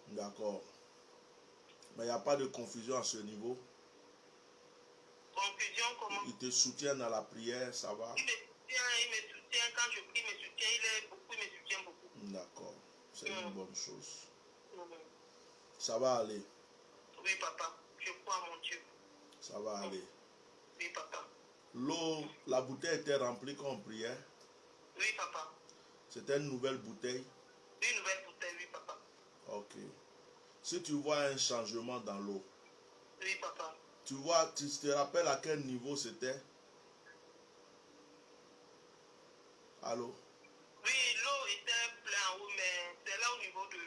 D'accord. Mais il n'y a pas de confusion à ce niveau? Confusion, comment? Il te soutient dans la prière, ça va? Il me soutient. Quand je prie, il me soutient. Il me soutient beaucoup. D'accord. C'est une bonne chose. Mm. Ça va aller. Oui, papa. Je crois à mon Dieu. Ça va aller. Oui, papa. L'eau, la bouteille était remplie quand on priait? Oui, papa. C'était une nouvelle bouteille? Une nouvelle bouteille, oui, papa. Ok. Si tu vois un changement dans l'eau, oui, papa. Tu te rappelles à quel niveau c'était? Allô? Oui, l'eau était pleine en haut, mais c'est là au niveau de...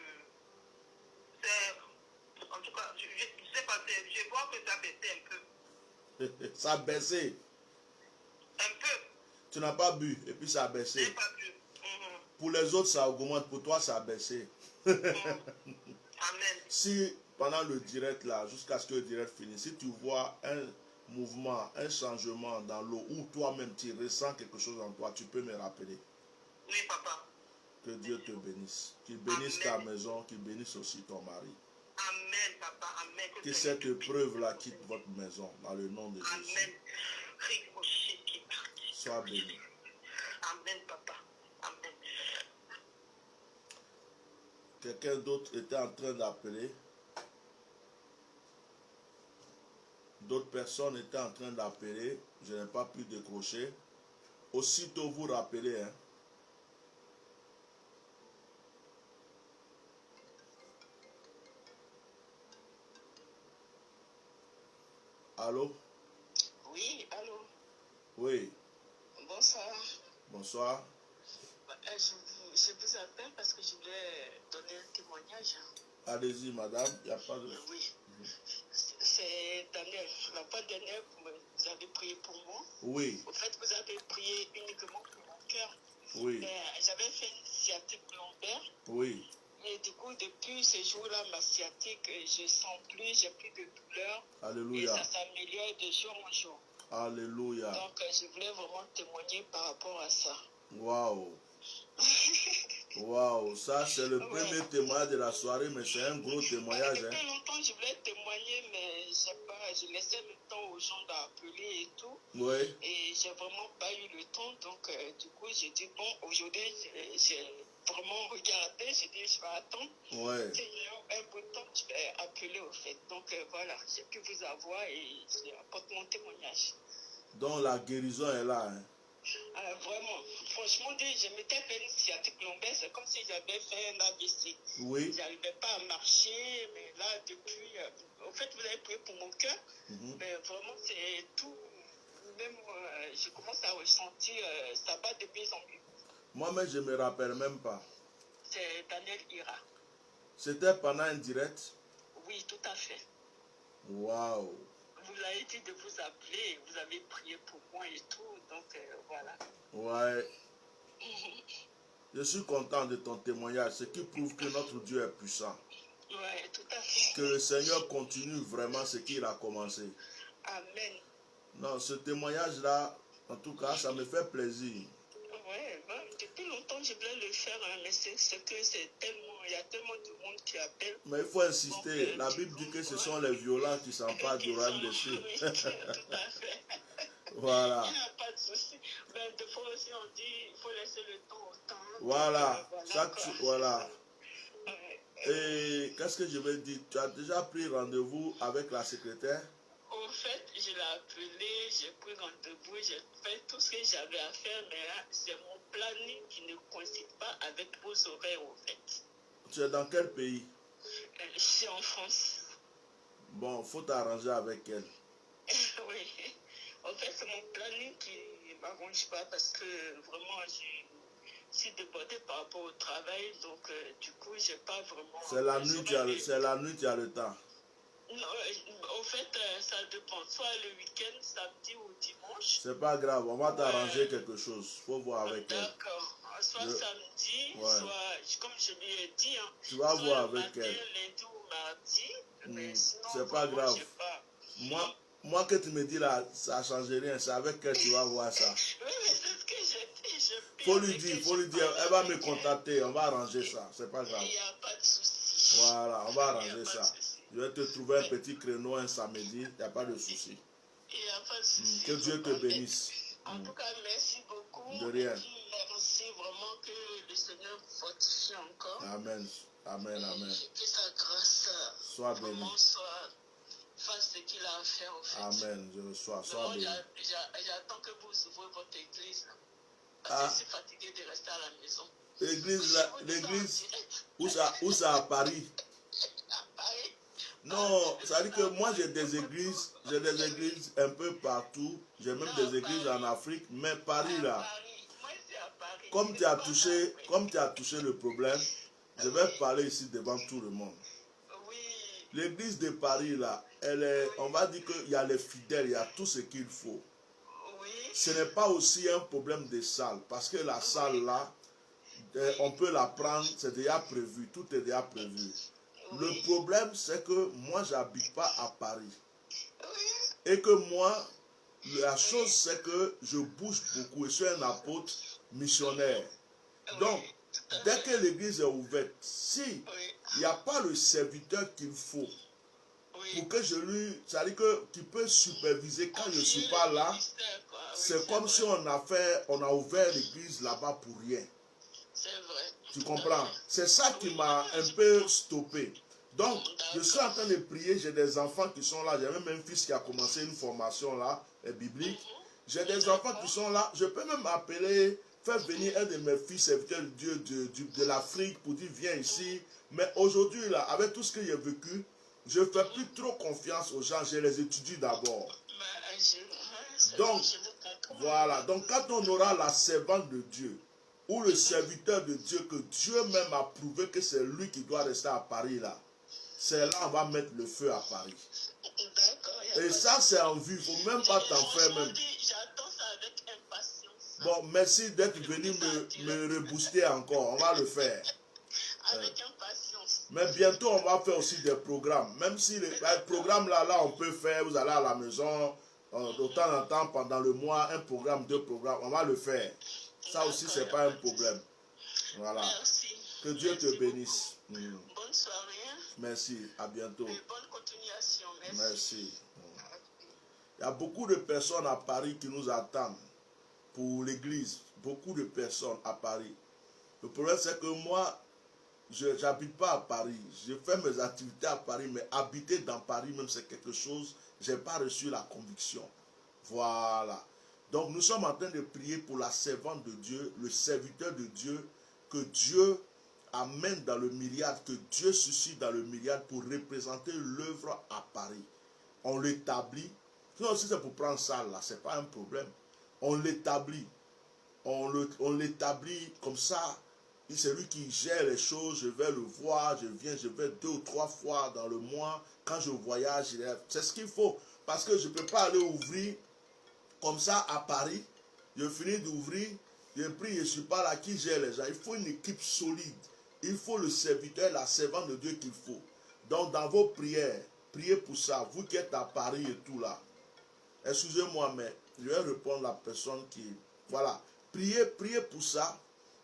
En tout cas, je ne sais pas, je vois que ça baissait un peu. Ça a baissé? Un peu. Tu n'as pas bu et puis ça a baissé? Je n'ai pas bu. Pour les autres, ça augmente. Pour toi, ça a baissé. Amen. Si pendant le direct là, jusqu'à ce que le direct finisse, si tu vois un mouvement, un changement dans l'eau, ou toi-même tu ressens quelque chose en toi, tu peux me rappeler. Oui, papa. Que Dieu te bénisse. Qu'il bénisse ta maison, qu'il bénisse aussi ton mari. Amen, papa. Amen. Que cette épreuve-là quitte votre maison dans le nom de Jésus. Amen. Sois béni. Amen, papa. Amen. Quelqu'un d'autre était en train d'appeler. D'autres personnes étaient en train d'appeler. Je n'ai pas pu décrocher. Aussitôt vous rappelez. Hein. Allô? Oui, allô. Oui. Bonsoir. Bonsoir. Je vous appelle parce que je voulais donner un témoignage. Allez-y, madame. Il n'y a pas de... Oui. C'est Daniel. La fois dernière, vous avez prié pour moi. Oui. Au fait, vous avez prié uniquement pour mon cœur. Oui. Mais j'avais fait une sciatique lombaire. Oui. Et du coup, depuis ce jour-là, ma sciatique, je ne sens plus, j'ai plus de douleur. Alléluia. Et ça s'améliore de jour en jour. Alléluia. Donc, je voulais vraiment témoigner par rapport à ça. Waouh. Waouh. Ça, c'est le premier témoignage de la soirée, mais c'est un gros témoignage. Depuis longtemps, je voulais témoigner, mais je laissais le temps aux gens d'appeler et tout. Oui. Et j'ai vraiment pas eu le temps. Donc, du coup, j'ai dit, bon, aujourd'hui, j'ai vraiment regardé. J'ai dit, je vais attendre. Ouais. Si j'ai un bout de temps, je vais appeler au fait. Donc, voilà, j'ai pu vous avoir et j'apporte mon témoignage. Donc, la guérison est là. Hein. Vraiment, franchement, je m'étais fait une sciatique lombaire, c'est comme si j'avais fait un AVC. Oui. J'arrivais pas à marcher, mais là, depuis, au fait, vous avez prié pour mon cœur, mais vraiment, c'est tout, même je commence à ressentir, ça va de mieux en mieux. Moi-même, je ne me rappelle même pas. C'est Daniel Ira. C'était pendant un direct? Oui, tout à fait. Waouh. Vous l'avez dit de vous appeler, vous avez prié pour moi et tout, donc voilà. Ouais. Je suis content de ton témoignage, ce qui prouve que notre Dieu est puissant. Ouais, tout à fait. Que le Seigneur continue vraiment ce qu'il a commencé. Amen. Non, ce témoignage-là, en tout cas, ça me fait plaisir. Ouais, depuis longtemps, je voulais le faire, hein, mais c'est que il y a tellement de monde qui appelle. Mais il faut insister. Donc, la Bible dit que ce sont les violents qui s'emparent du royaume des cieux. Oui, tout à fait. Voilà. Il n'y a pas de souci. Mais des fois aussi, on dit il faut laisser le temps au temps. Voilà. Voilà. Ouais. Et qu'est-ce que je vais dire? Tu as déjà pris rendez-vous avec la secrétaire? Au fait, je l'ai appelé, j'ai pris rendez-vous, j'ai fait tout ce que j'avais à faire, mais c'est mon planning qui ne coïncide pas avec vos horaires, au fait. Tu es dans quel pays? Je suis en France. Bon, faut t'arranger avec elle. Oui. En fait, c'est mon planning qui ne m'arrange pas parce que vraiment, je suis débordée par rapport au travail, donc du coup, j'ai pas vraiment... C'est la nuit, tu as le temps. Non, en fait, ça dépend. Soit le week-end, samedi ou dimanche. C'est pas grave, on va t'arranger quelque chose. Faut voir avec elle. D'accord. Soit samedi, soit, comme je lui ai dit, hein, tu vas voir avec elle. Lundi ou mardi. Mais sinon, c'est pas grave. Moi que tu me dis là, ça ne change rien. C'est avec elle que tu vas voir ça. Oui, mais c'est ce que j'ai dit. Faut lui dire, elle va me contacter, on va arranger ça. C'est pas grave. Il n'y a pas de souci. Voilà, on va arranger ça. Je vais te trouver un petit créneau un samedi, il n'y a pas de souci. Il n'y a pas de souci. Que Dieu te bénisse. En tout cas, merci beaucoup. De rien. Merci vraiment que le Seigneur vous fortifie encore. Amen. Amen, amen. Que sa grâce soit béni. Fasse ce qu'il a à faire au fait. Amen. Je reçois. Sois béni. J'attends que vous ouvrez votre église. Parce que je suis fatigué de rester à la maison. L'église, où ça à Paris? À Paris. Non, ça veut dire que moi j'ai des églises un peu partout. J'ai même des églises en Afrique, mais Paris là. Moi c'est à Paris. Comme tu as touché le problème, je vais parler ici devant tout le monde. Oui. L'église de Paris là, on va dire qu'il y a les fidèles, il y a tout ce qu'il faut. Oui. Ce n'est pas aussi un problème de salle, parce que la salle là, on peut la prendre, c'est déjà prévu, tout est déjà prévu. Le problème, c'est que moi, j'habite pas à Paris. Et que moi, la chose, c'est que je bouge beaucoup. Je suis un apôtre missionnaire. Donc, dès que l'église est ouverte, si il n'y a pas le serviteur qu'il faut, pour que c'est-à-dire qu'il peut superviser quand je ne suis pas là, c'est comme si on a ouvert l'église là-bas pour rien. C'est vrai. Tu comprends? C'est ça qui m'a un peu stoppé. Donc, je suis en train de prier. J'ai des enfants qui sont là. J'ai même un fils qui a commencé une formation là, biblique. J'ai des enfants qui sont là. Je peux même appeler, faire venir un de mes fils serviteurs de Dieu de l'Afrique pour dire viens ici. Mais aujourd'hui, là, avec tout ce que j'ai vécu, je ne fais plus trop confiance aux gens. Je les étudie d'abord. Donc, voilà. Donc, quand on aura la servante de Dieu, ou le serviteur de Dieu, que Dieu même a prouvé que c'est lui qui doit rester à Paris, là, c'est là on va mettre le feu à Paris. Et ça, c'est en vue. Il ne faut même pas t'en faire même. J'attends ça avec impatience. Bon, merci d'être venu me rebooster encore. On va le faire. Avec impatience. Mais bientôt, on va faire aussi des programmes. Même si les programmes là, on peut faire, vous allez à la maison, de temps en temps, pendant le mois, un programme, 2 programmes, on va le faire. Ça aussi, ce n'est pas un problème. Voilà. Merci. Que Dieu te bénisse. Bonne soirée. Merci, à bientôt. Et bonne continuation. Merci. Merci. Il y a beaucoup de personnes à Paris qui nous attendent pour l'église. Beaucoup de personnes à Paris. Le problème, c'est que moi, je n'habite pas à Paris. Je fais mes activités à Paris, mais habiter dans Paris, même, c'est quelque chose, je n'ai pas reçu la conviction. Voilà. Donc, nous sommes en train de prier pour la servante de Dieu, le serviteur de Dieu, que Dieu amène dans le myriade, que Dieu suscite dans le myriade pour représenter l'œuvre à Paris. On l'établit. Sinon, si c'est pour prendre ça, là, ce n'est pas un problème. On l'établit. On l'établit comme ça. C'est lui qui gère les choses. Je vais le voir. Je vais 2 ou 3 fois dans le mois. Quand je voyage, c'est ce qu'il faut. Parce que je ne peux pas aller ouvrir comme ça à Paris. Je finis d'ouvrir. Je prie, je ne suis pas là qui gère les gens. Il faut une équipe solide. Il faut le serviteur, la servante de Dieu qu'il faut. Donc, dans vos prières, priez pour ça. Vous qui êtes à Paris et tout là. Excusez-moi, mais je vais répondre à la personne qui... Voilà. Priez pour ça.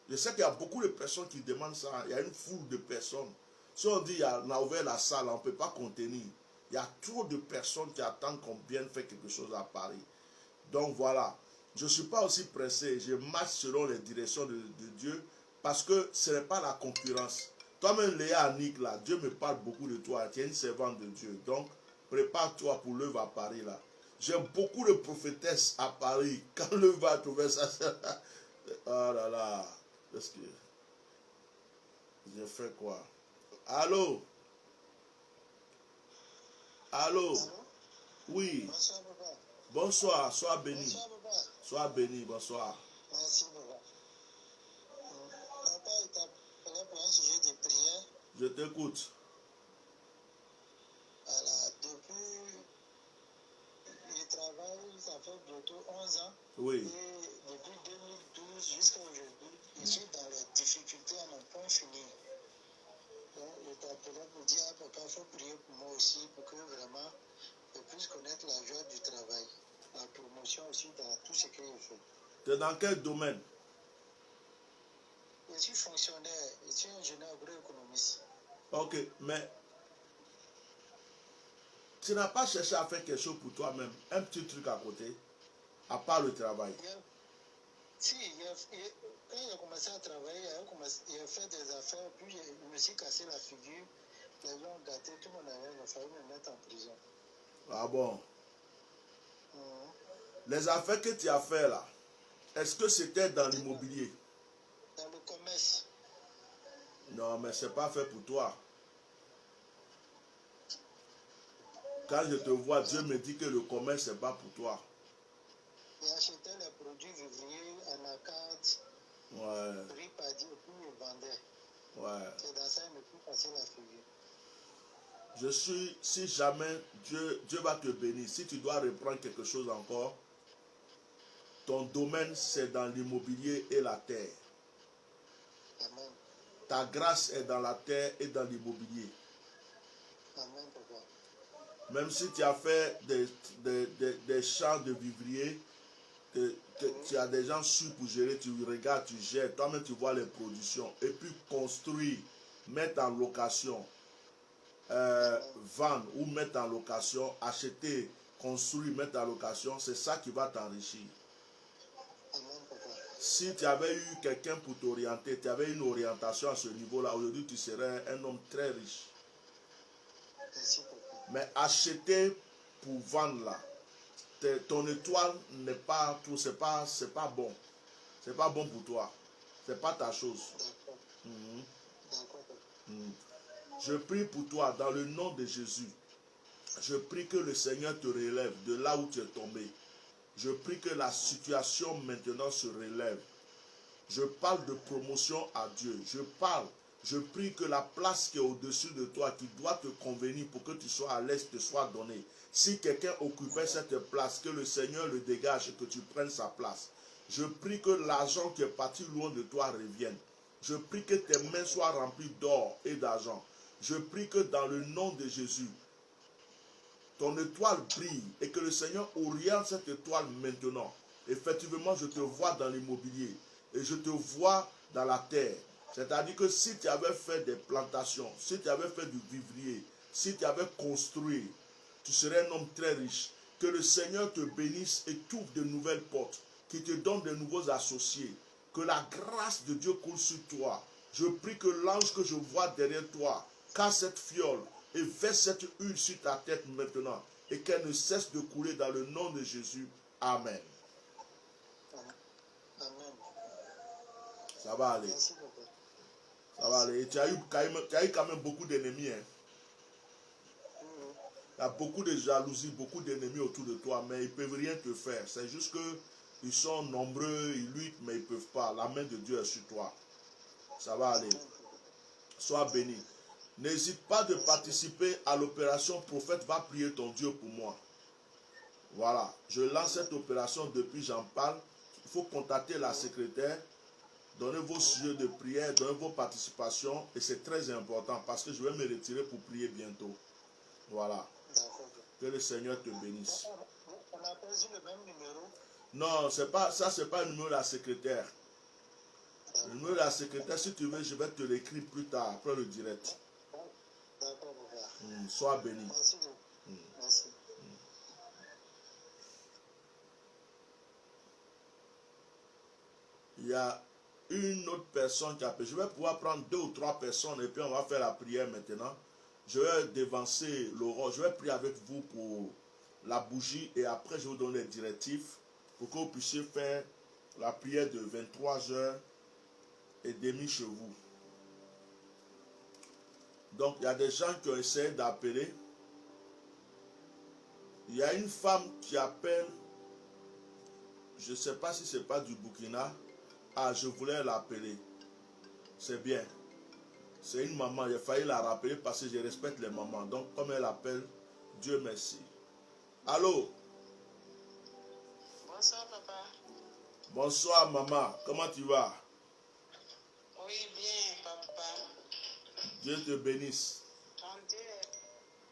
Je sais qu'il y a beaucoup de personnes qui demandent ça. Il y a une foule de personnes. Si on dit on a ouvert la salle, on ne peut pas contenir. Il y a trop de personnes qui attendent qu'on vienne faire quelque chose à Paris. Donc voilà. Je ne suis pas aussi pressé. Je marche selon les directions de Dieu parce que ce n'est pas la concurrence. Toi-même, Léa Annick, là, Dieu me parle beaucoup de toi. Tu es une servante de Dieu. Donc, prépare-toi pour l'œuvre à Paris, là. J'ai beaucoup de prophétesses à Paris. Quand l'œuvre va trouver ça, oh là là. Est-ce que j'ai fait quoi? Allô? Allô? Oui. Bonsoir, papa. Bonsoir, sois béni. Bonsoir, papa. Sois béni, bonsoir. Merci, papa. Papa, il t'appelait pour un sujet de prière. Je t'écoute. Voilà, depuis le travail, ça fait bientôt 11 ans. Oui. Et depuis 2012 jusqu'à aujourd'hui, je suis dans les difficultés à n'en point finir. Donc, je t'appelais pour dire à papa, il faut prier pour moi aussi, pour que vraiment je puisse connaître la joie du travail, la promotion aussi dans tout ce que je fais. Tu es dans quel domaine? Je suis fonctionnaire, je suis ingénieur agroéconomiste. Ok, mais tu n'as pas cherché à faire quelque chose pour toi-même, un petit truc à côté, à part le travail. Si, quand j'ai commencé à travailler, j'ai fait des affaires, puis je me suis cassé la figure, les gens ont gâté, tout le monde avait fallu me mettre en prison. Ah bon? Les affaires que tu as fait là, est-ce que c'était dans l'immobilier? Dans le commerce. Non, mais ce n'est pas fait pour toi. Quand je te vois, Dieu me dit que le commerce, ce n'est pas pour toi. J'ai acheté les produits vivriers en acarte, prix par dit, et puis je vendais. Ouais. C'est dans ça que je me suis cassé la figure. Je suis, si jamais Dieu va te bénir, si tu dois reprendre quelque chose encore, ton domaine c'est dans l'immobilier et la terre. Amen. Ta grâce est dans la terre et dans l'immobilier. Amen, papa. Même si tu as fait des champs de vivriers, tu as des gens sûrs pour gérer, tu regardes, tu gères, toi-même tu vois les productions. Et puis construire, mettre en location, vendre ou mettre en location, acheter, construire, mettre en location, c'est ça qui va t'enrichir. Amen, papa. Si tu avais eu quelqu'un pour t'orienter, tu avais une orientation à ce niveau-là, aujourd'hui tu serais un homme très riche. Merci, papa. Mais acheter pour vendre là, ton étoile n'est pas tout, c'est pas bon. C'est pas bon pour toi. C'est pas ta chose. D'accord. Mhm. D'accord. Mhm. Je prie pour toi dans le nom de Jésus. Je prie que le Seigneur te relève de là où tu es tombé. Je prie que la situation maintenant se relève. Je parle de promotion à Dieu. Je prie que la place qui est au-dessus de toi, qui doit te convenir pour que tu sois à l'aise, te soit donnée. Si quelqu'un occupait cette place, que le Seigneur le dégage et que tu prennes sa place. Je prie que l'argent qui est parti loin de toi revienne. Je prie que tes mains soient remplies d'or et d'argent. Je prie que dans le nom de Jésus, ton étoile brille et que le Seigneur oriente cette étoile maintenant. Effectivement, je te vois dans l'immobilier et je te vois dans la terre. C'est-à-dire que si tu avais fait des plantations, si tu avais fait du vivrier, si tu avais construit, tu serais un homme très riche. Que le Seigneur te bénisse et t'ouvre de nouvelles portes, qu'il te donne de nouveaux associés. Que la grâce de Dieu coule sur toi. Je prie que l'ange que je vois derrière toi casse cette fiole et verse cette huile sur ta tête maintenant et qu'elle ne cesse de couler dans le nom de Jésus. Amen. Amen. Ça va aller. Merci, papa. Ça va aller. Et tu as eu quand même beaucoup d'ennemis. Hein. Mhm. Il y a beaucoup de jalousie, beaucoup d'ennemis autour de toi, mais ils ne peuvent rien te faire. C'est juste qu'ils sont nombreux, ils luttent, mais ils ne peuvent pas. La main de Dieu est sur toi. Ça va aller. Sois béni. N'hésite pas de participer à l'opération Prophète va prier ton Dieu pour moi. Voilà. Je lance cette opération depuis, j'en parle. Il faut contacter la secrétaire, donner vos sujets de prière, donner vos participations. Et c'est très important parce que je vais me retirer pour prier bientôt. Voilà. D'accord. Que le Seigneur te bénisse. On a perdu le même numéro. Non, c'est pas le numéro de la secrétaire. Le numéro de la secrétaire, si tu veux, je vais te l'écrire plus tard, après le direct. D'accord, papa. Sois béni. Merci beaucoup. Merci. Il y a une autre personne qui a appelé. Je vais pouvoir prendre 2 ou 3 personnes et puis on va faire la prière maintenant. Je vais dévancer Laurent. Je vais prier avec vous pour la bougie et après je vais vous donner les directives pour que vous puissiez faire la prière de 23h30 chez vous. Donc il y a des gens qui ont essayé d'appeler. Il y a une femme qui appelle. Je ne sais pas si ce n'est pas du Burkina. Ah, je voulais l'appeler. C'est bien. C'est une maman. Il a failli la rappeler parce que je respecte les mamans. Donc, comme elle appelle, Dieu merci. Allô? Bonsoir, papa. Bonsoir, maman. Comment tu vas? Oui, bien, papa. Dieu te bénisse. Ton Dieu est...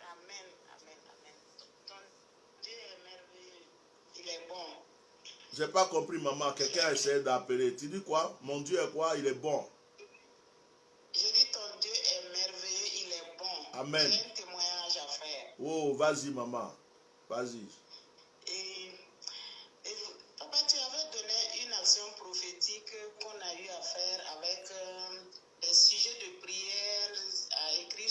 Amen, amen, amen. Ton Dieu est merveilleux. Il est bon. J'ai pas compris, maman. Quelqu'un a essayé d'appeler. Tu dis quoi? Mon Dieu est quoi? Il est bon. J'ai dit ton Dieu est merveilleux, il est bon. Amen. J'ai un témoignage à faire. Oh, vas-y, maman. Vas-y. Et papa, tu avais donné une action prophétique qu'on a eu à faire avec des sujets de prière à écrire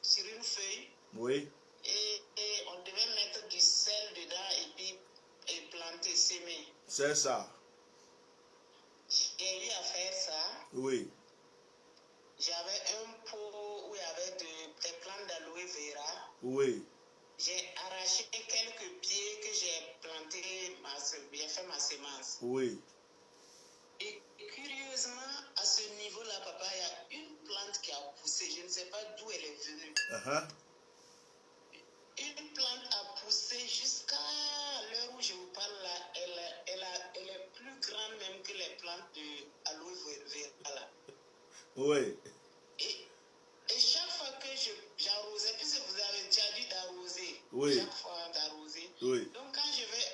sur une feuille. Oui. Et on devait mettre du sel dedans et puis planter, s'aimer. C'est ça. J'ai eu à faire ça. Oui. J'avais un pot où il y avait des plantes d'aloe vera. Oui. J'ai arraché quelques pieds que j'ai planté, j'ai fait ma semence. Oui. Et curieusement, à ce niveau-là, papa, il y a une plante qui a poussé. Je ne sais pas d'où elle est venue. Une plante a poussé jusqu'à l'heure où je vous parle là. Elle est plus grande même que les plantes d'aloe vera là. Oui. Et chaque fois que j'arrosais, puisque vous avez déjà dit d'arroser, Oui. chaque fois d'arroser. Oui. Donc quand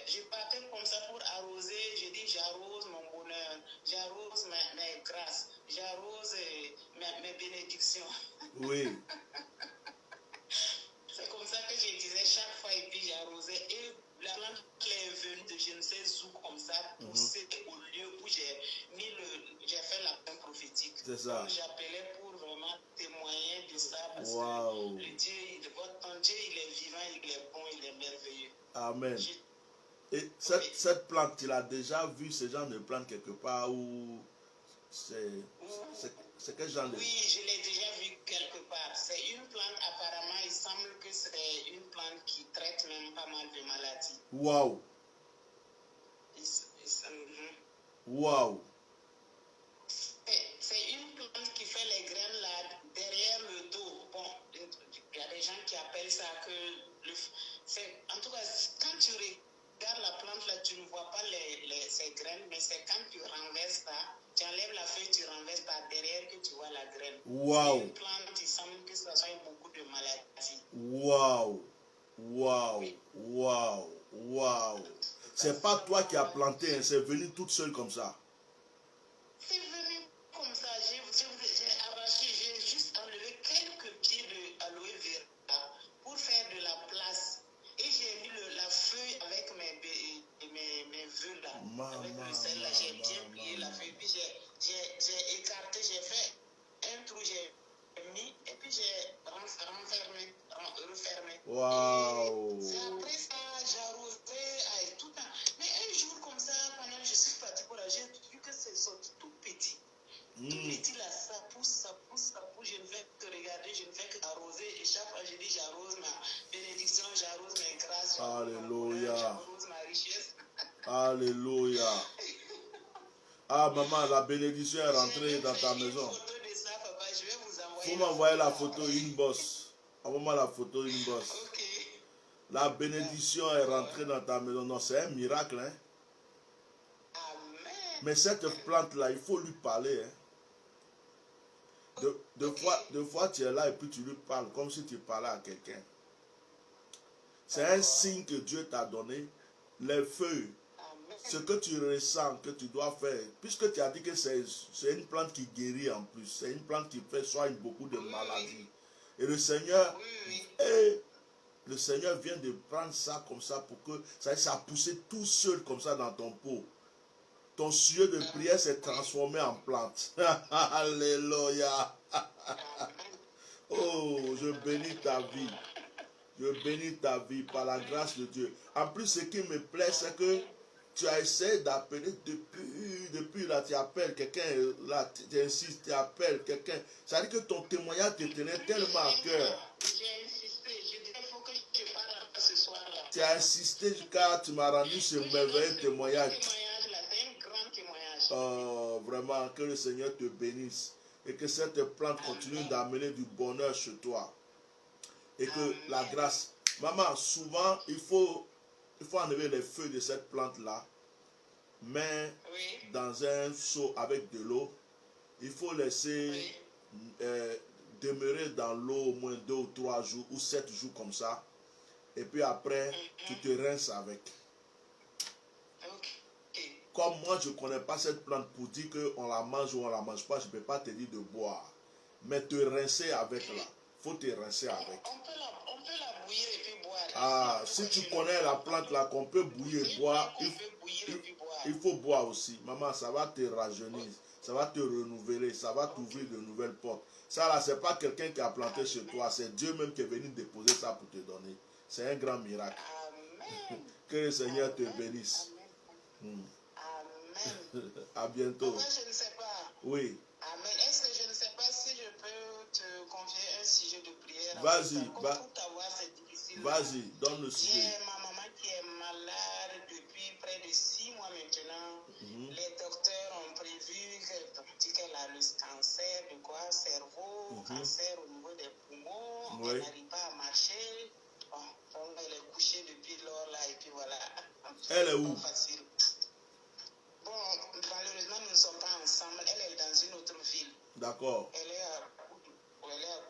je partais comme ça pour arroser, je dis j'arrose mon bonheur, j'arrose mes grâces, j'arrose mes bénédictions. Oui. C'est comme ça que je disais chaque fois et puis j'arrosais. Et la plante est venue de je ne sais où comme ça, pousser au lieu où j'ai fait la plante prophétique. C'est ça. Donc j'appelais pour vraiment témoigner de ça parce Wow. que ton Dieu, il est vivant, il est bon, il est merveilleux. Amen. Et cette plante, tu l'as déjà vu, ce genre de plante quelque part où c'est quel genre de... Oui, je l'ai déjà vu quelque part. C'est une plante, apparemment, il semble que c'est une plante qui traite même pas mal de maladies. Waouh! Waouh! C'est une plante qui fait les graines là, derrière le dos. Bon, il y a des gens qui appellent ça que... en tout cas, quand tu regardes la plante là, tu ne vois pas ces graines, mais c'est quand tu renverses ça, tu enlèves la feuille, tu renverses par derrière que tu vois la graine. Waouh! C'est une plante, il semble que ça soit beaucoup de maladies. Waouh! Waouh! Waouh! Waouh! C'est pas toi qui as planté, hein, c'est venu toute seule comme ça. C'est venu comme ça. J'ai arraché, j'ai juste enlevé quelques pieds de aloe vera pour faire de la place. Et j'ai mis la feuille avec mes vœux là. Avec le sel là, j'ai bien plié la feuille. Puis j'ai écarté, j'ai fait un trou, j'ai mis et puis j'ai refermé. Waouh! C'est après ça, j'ai arrosé tout le temps. Mais un jour comme ça, pendant que je suis partie pour la, j'ai vu que c'est sorti tout petit. Tout petit là, ça pousse. Je ne fais que regarder, je ne fais que arroser. Et chaque fois, je dis j'arrose ma bénédiction, j'arrose mes grâces, j'arrose ma richesse. Alléluia. Ah, maman, la bénédiction est rentrée dans ta maison. Il faut m'envoyer la photo inbox. Envoie-moi la photo inbox. Okay. La bénédiction est rentrée dans ta maison. Non, c'est un miracle. Hein? Amen. Mais cette plante-là, il faut lui parler. Hein? Deux fois, tu es là et puis tu lui parles comme si tu parlais à quelqu'un. C'est un signe que Dieu t'a donné. Les feuilles, ce que tu ressens, que tu dois faire, puisque tu as dit que c'est une plante qui guérit en plus, c'est une plante qui fait soigner beaucoup de maladies. Et le Seigneur, le Seigneur vient de prendre ça comme ça pour que ça a poussé tout seul comme ça dans ton pot. Ton sujet de prière s'est transformé en plante. Alléluia. Oh, je bénis ta vie. Je bénis ta vie par la grâce de Dieu. En plus, ce qui me plaît, c'est que tu as essayé d'appeler depuis là, tu appelles quelqu'un, là, tu insistes, tu appelles quelqu'un. Ça veut dire que ton témoignage te tenait tellement à cœur. J'ai insisté, j'ai dit il faut que je parle ce soir-là. Tu as insisté car tu m'as rendu ce merveilleux témoignage. C'est un grand témoignage. Oh, vraiment, que le Seigneur te bénisse. Et que cette plante continue d'amener du bonheur chez toi. Et que la grâce. Maman, souvent, il faut enlever les feuilles de cette plante-là. Mais dans un seau avec de l'eau. Il faut laisser demeurer dans l'eau au moins 2 ou 3 jours ou 7 jours comme ça. Et puis après, tu te rinces avec. Comme moi, je ne connais pas cette plante pour dire qu'on la mange ou on ne la mange pas, je ne peux pas te dire de boire. Mais te rincer avec là. Il faut te rincer avec. On peut la bouillir et puis boire. Ah, si tu connais la plante là qu'on peut bouillir et boire, il faut boire aussi. Maman, ça va te rajeunir, ça va te renouveler, ça va t'ouvrir de nouvelles portes. Ça là, ce n'est pas quelqu'un qui a planté chez toi, c'est Dieu même qui est venu déposer ça pour te donner. C'est un grand miracle. Amen. Que le Seigneur te bénisse. Amen. À bientôt. Moi, je ne sais pas. Oui. Amen. Est-ce que je ne sais pas si je peux te confier un sujet de prière? Vas-y. Pour t'avoir, c'est difficile. Vas-y, donne le sujet. J'ai ma maman qui est malade depuis près de 6 mois maintenant. Les docteurs ont prévu qu'elle a le cancer de quoi? Cerveau, cancer au niveau des poumons. Elle n'arrive pas à marcher. Bon, donc elle est couchée depuis lors là et puis voilà. Elle est où? Pas facile. Bon, malheureusement, nous ne sommes pas ensemble. Elle est dans une autre ville. D'accord. Elle est à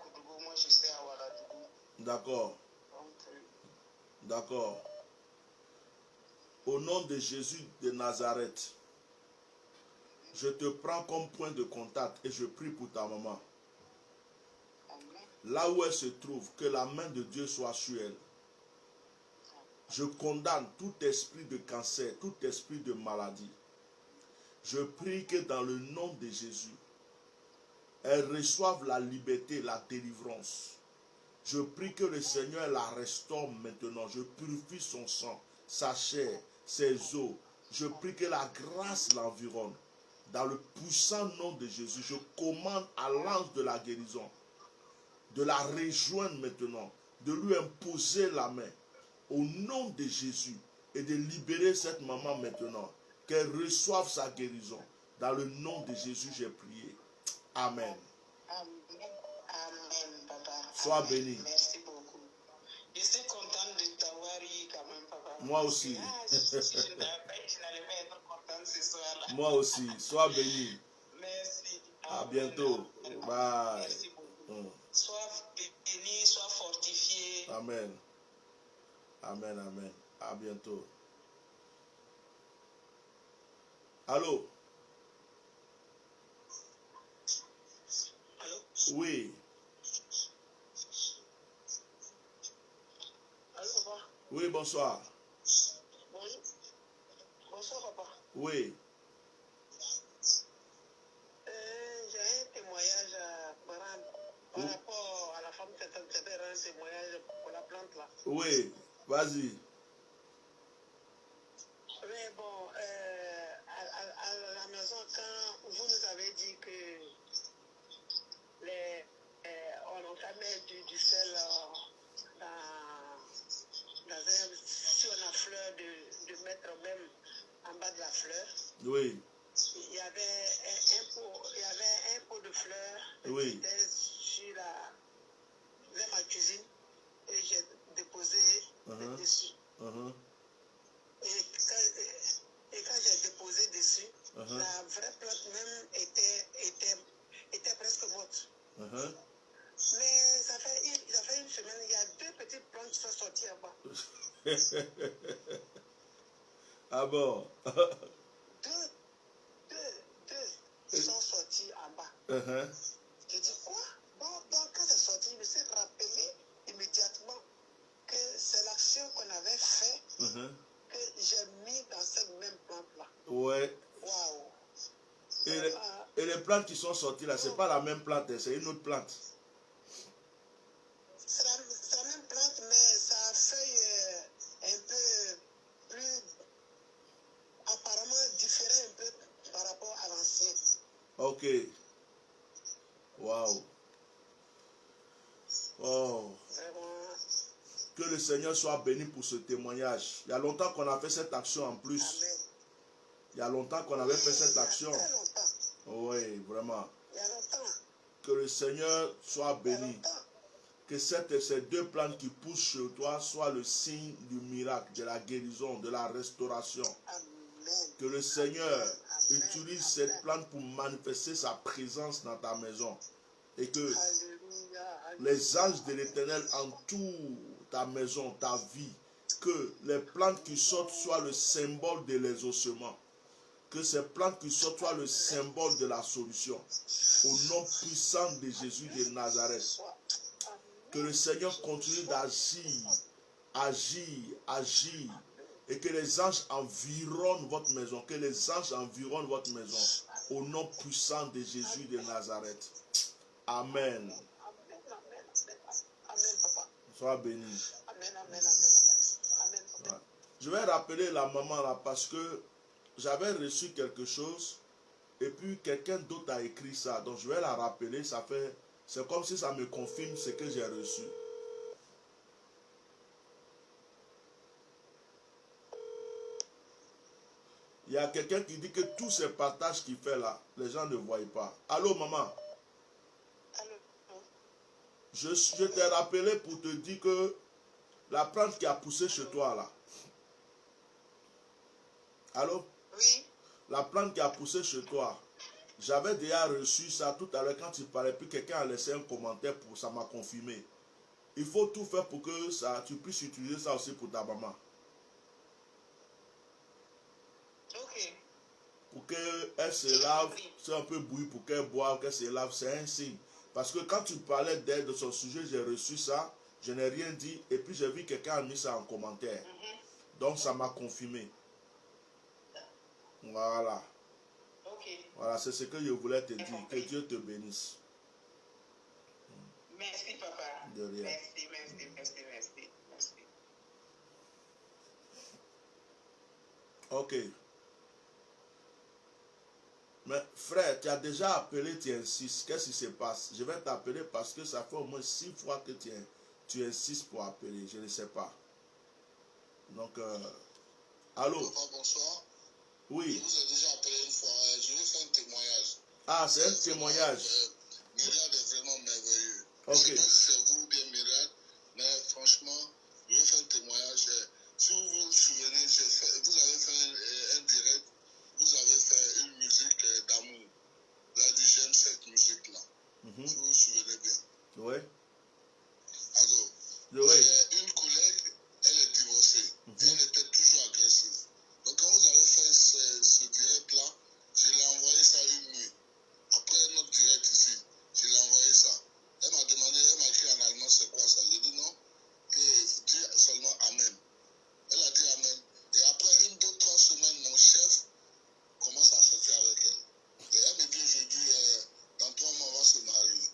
Koudougou, moi je suis à Ouagadougou. D'accord. D'accord. Au nom de Jésus de Nazareth, je te prends comme point de contact et je prie pour ta maman. Là où elle se trouve, que la main de Dieu soit sur elle. Je condamne tout esprit de cancer, tout esprit de maladie. Je prie que dans le nom de Jésus, elle reçoive la liberté, la délivrance. Je prie que le Seigneur la restaure maintenant. Je purifie son sang, sa chair, ses os. Je prie que la grâce l'environne. Dans le puissant nom de Jésus, je commande à l'ange de la guérison de la rejoindre maintenant, de lui imposer la main au nom de Jésus et de libérer cette maman maintenant, qu'elle reçoive sa guérison. Dans le nom de Jésus, j'ai prié. Amen. Amen. Amen, papa. Sois Amen. béni. Merci beaucoup. Je suis contente de t'avoir eu quand même, papa. Moi aussi. Si je n'allais pas être contente ce soir-là. Moi aussi. Sois béni. Merci. À Amen. bientôt. Amen. Bye. Merci beaucoup. Sois béni, sois fortifié. Amen. Amen, amen. À bientôt. Allô? Allô? Oui. Allô, papa? Oui, bonsoir. Bonjour. Bonsoir, papa. Oui. J'ai un témoignage à rendre par rapport à la femme qui rendre un témoignage pour la plante là. Oui, vas-y. Mais bon, à la maison, quand vous nous avez dit que on ne peut mettre du sel dans un, si on a fleur, de mettre même en bas de la fleur. Oui. Il y avait un pot de fleurs Oui. qui était sur dans ma cuisine et j'ai déposé dessus. Et quand j'ai déposé dessus, la vraie plante même était presque morte. Mais ça fait une semaine, il y a 2 petites plantes qui sont sorties en bas. Ah bon? Deux sont sortis en bas. J'ai dit quoi? Donc quand c'est sorti, je me suis rappelé immédiatement que c'est l'action qu'on avait fait que j'ai mis dans cette même plante-là. Ouais. Waouh! Et les plantes qui sont sorties là, c'est pas la même plante, c'est une autre plante. C'est la même plante, mais sa feuille un peu plus apparemment différente un peu par rapport à l'ancienne. Ok. Waouh. Oh. Vraiment. Que le Seigneur soit béni pour ce témoignage. Il y a longtemps qu'on a fait cette action en plus. Amen. Il y a longtemps qu'on avait fait cette action. Très longtemps. Oui, vraiment. Il y a longtemps. Que le Seigneur soit Il y a béni. longtemps. Que ces 2 plantes qui poussent sur toi soient le signe du miracle, de la guérison, de la restauration. Amen. Que le Seigneur Amen. utilise cette plante pour manifester sa présence dans ta maison. Et que Alléluia. les anges de l'Éternel entourent ta maison, ta vie. Que les plantes qui sortent soient le symbole de l'exaucement. Que ces plantes qui sortent soient le symbole de la solution. Au nom puissant de Jésus de Nazareth. Que le Seigneur continue d'agir, agir. Et que les anges environnent votre maison. Que les anges environnent votre maison. Au nom puissant de Jésus de Nazareth. Amen. Amen, papa. Sois béni. Amen, amen, amen, amen. Amen. Je vais rappeler la maman là parce que j'avais reçu quelque chose et puis quelqu'un d'autre a écrit ça. Donc je vais la rappeler. C'est comme si ça me confirme ce que j'ai reçu. Il y a quelqu'un qui dit que tous ces partages qu'il fait là, les gens ne voient pas. Allô maman? Allô? Je t'ai rappelé pour te dire que la plante qui a poussé chez toi là. Allô? Oui. La plante qui a poussé chez toi. J'avais déjà reçu ça tout à l'heure quand tu parlais, puis quelqu'un a laissé un commentaire pour ça m'a confirmé. Il faut tout faire pour que tu puisses utiliser ça aussi pour ta maman. Ok. Pour qu'elle se lave, c'est un peu bouilli pour qu'elle boive, qu'elle se lave, c'est un signe. Parce que quand tu parlais d'elle, de son sujet, j'ai reçu ça, je n'ai rien dit, et puis j'ai vu quelqu'un a mis ça en commentaire. Donc ça m'a confirmé. Voilà. Ok. Voilà, c'est ce que je voulais te dire. Que Dieu te bénisse. Merci, papa. De rien. Merci. Ok. Mais frère, tu as déjà appelé, tu insistes. Qu'est-ce qui se passe? Je vais t'appeler parce que ça fait au moins 6 fois que tu insistes pour appeler. Je ne sais pas. Donc, allô? Papa, bonsoir. Je Oui. vous ai déjà appelé une fois. Je vais faire un témoignage. Ah, c'est un témoignage. Myriad est vraiment merveilleux. Ok. Je ne sais pas si c'est vous ou bien Myriad, mais franchement, je vais faire un témoignage. Si vous vous souvenez, vous avez fait un direct, vous avez fait une musique d'amour. Vous avez dit, j'aime cette musique-là. Mhm. Si vous vous souvenez bien. Oui. Alors, Oui. j'ai une collègue, elle est divorcée. Et elle était toujours agressive. Donc quand vous avez fait ce direct-là, je l'ai envoyé ça une nuit. Après notre direct ici, je l'ai envoyé ça. Elle m'a demandé, elle m'a écrit en allemand, c'est quoi ça? J'ai dit non, que dis seulement Amen. Elle a dit Amen. Et après 1, 2, 3 semaines, mon chef commence à sortir avec elle. Et elle me dit aujourd'hui, dans 3 mois, on va se marier.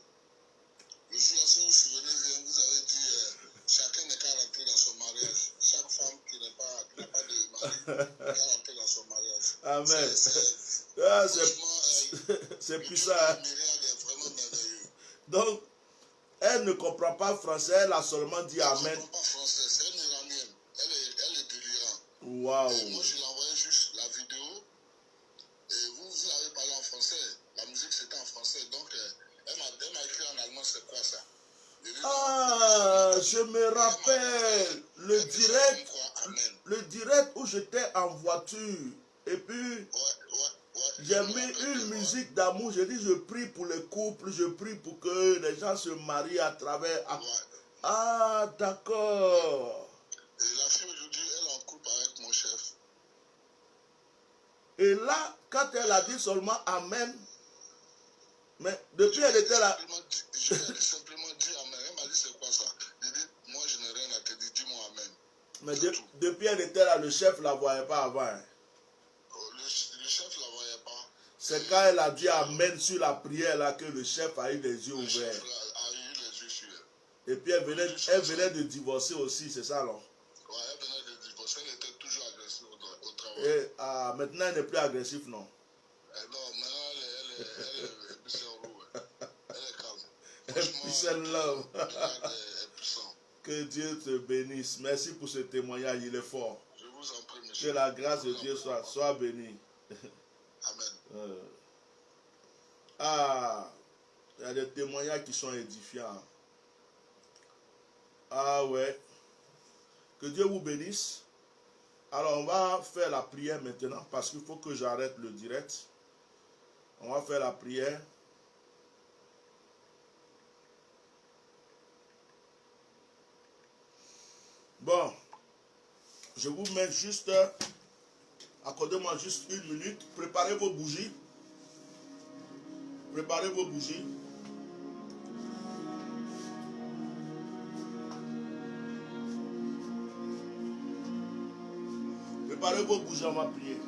Le jour là, si vous vous souvenez bien, vous avez dit chacun n'est qu'à rentrer dans son mariage. Chaque femme qui n'a pas de mari n'est qu'à rentrer dans son mariage. Amen. C'est puissant. Hein? Myriad est vraiment merveilleux. Donc, elle ne comprend pas français, elle a seulement dit Amen. Elle ne comprend pas français, c'est une iranienne. Elle est de l'Iran. Waouh. Et moi, je lui ai envoyé juste la vidéo. Et vous avez parlé en français. La musique, c'était en français. Donc, elle m'a écrit en allemand, c'est quoi ça? Ah, je me rappelle le direct où j'étais en voiture. Et puis, j'ai mis une musique d'amour. Je dis, je prie pour les couples, je prie pour que les gens se marient à travers. Ah, d'accord. Et la fille aujourd'hui, elle est en couple avec mon chef. Et là, quand elle a dit seulement Amen, mais depuis elle était là. Je lui ai simplement dit Amen. Elle m'a dit c'est quoi ça? J'ai dit, moi je n'ai rien à te dire, dis-moi Amen. Mais depuis elle était là, le chef ne la voyait pas avant. Hein. Le chef ne la voyait pas. C'est quand elle a dit Amen sur la prière là que le chef a eu les yeux ouverts. Le chef a eu les yeux sur elle. Et puis elle venait de divorcer aussi, c'est ça non? Ouais, elle venait de divorcer, elle était toujours agressive au travail. Et maintenant elle n'est plus agressive non? Non, maintenant elle est puissante en roue. Elle est calme. Puissant love. Elle est puissante. Que Dieu te bénisse. Merci pour ce témoignage, il est fort. Je vous en prie, monsieur. Que la grâce de Dieu soit bénie. Amen. Il y a des témoignages qui sont édifiants. Ah ouais. Que Dieu vous bénisse. Alors on va faire la prière maintenant parce qu'il faut que j'arrête le direct. On va faire la prière. Bon, je vous mets juste, accordez-moi juste 1 minute, préparez vos bougies. Préparez vos bougies. Préparez vos bougies, on va prier.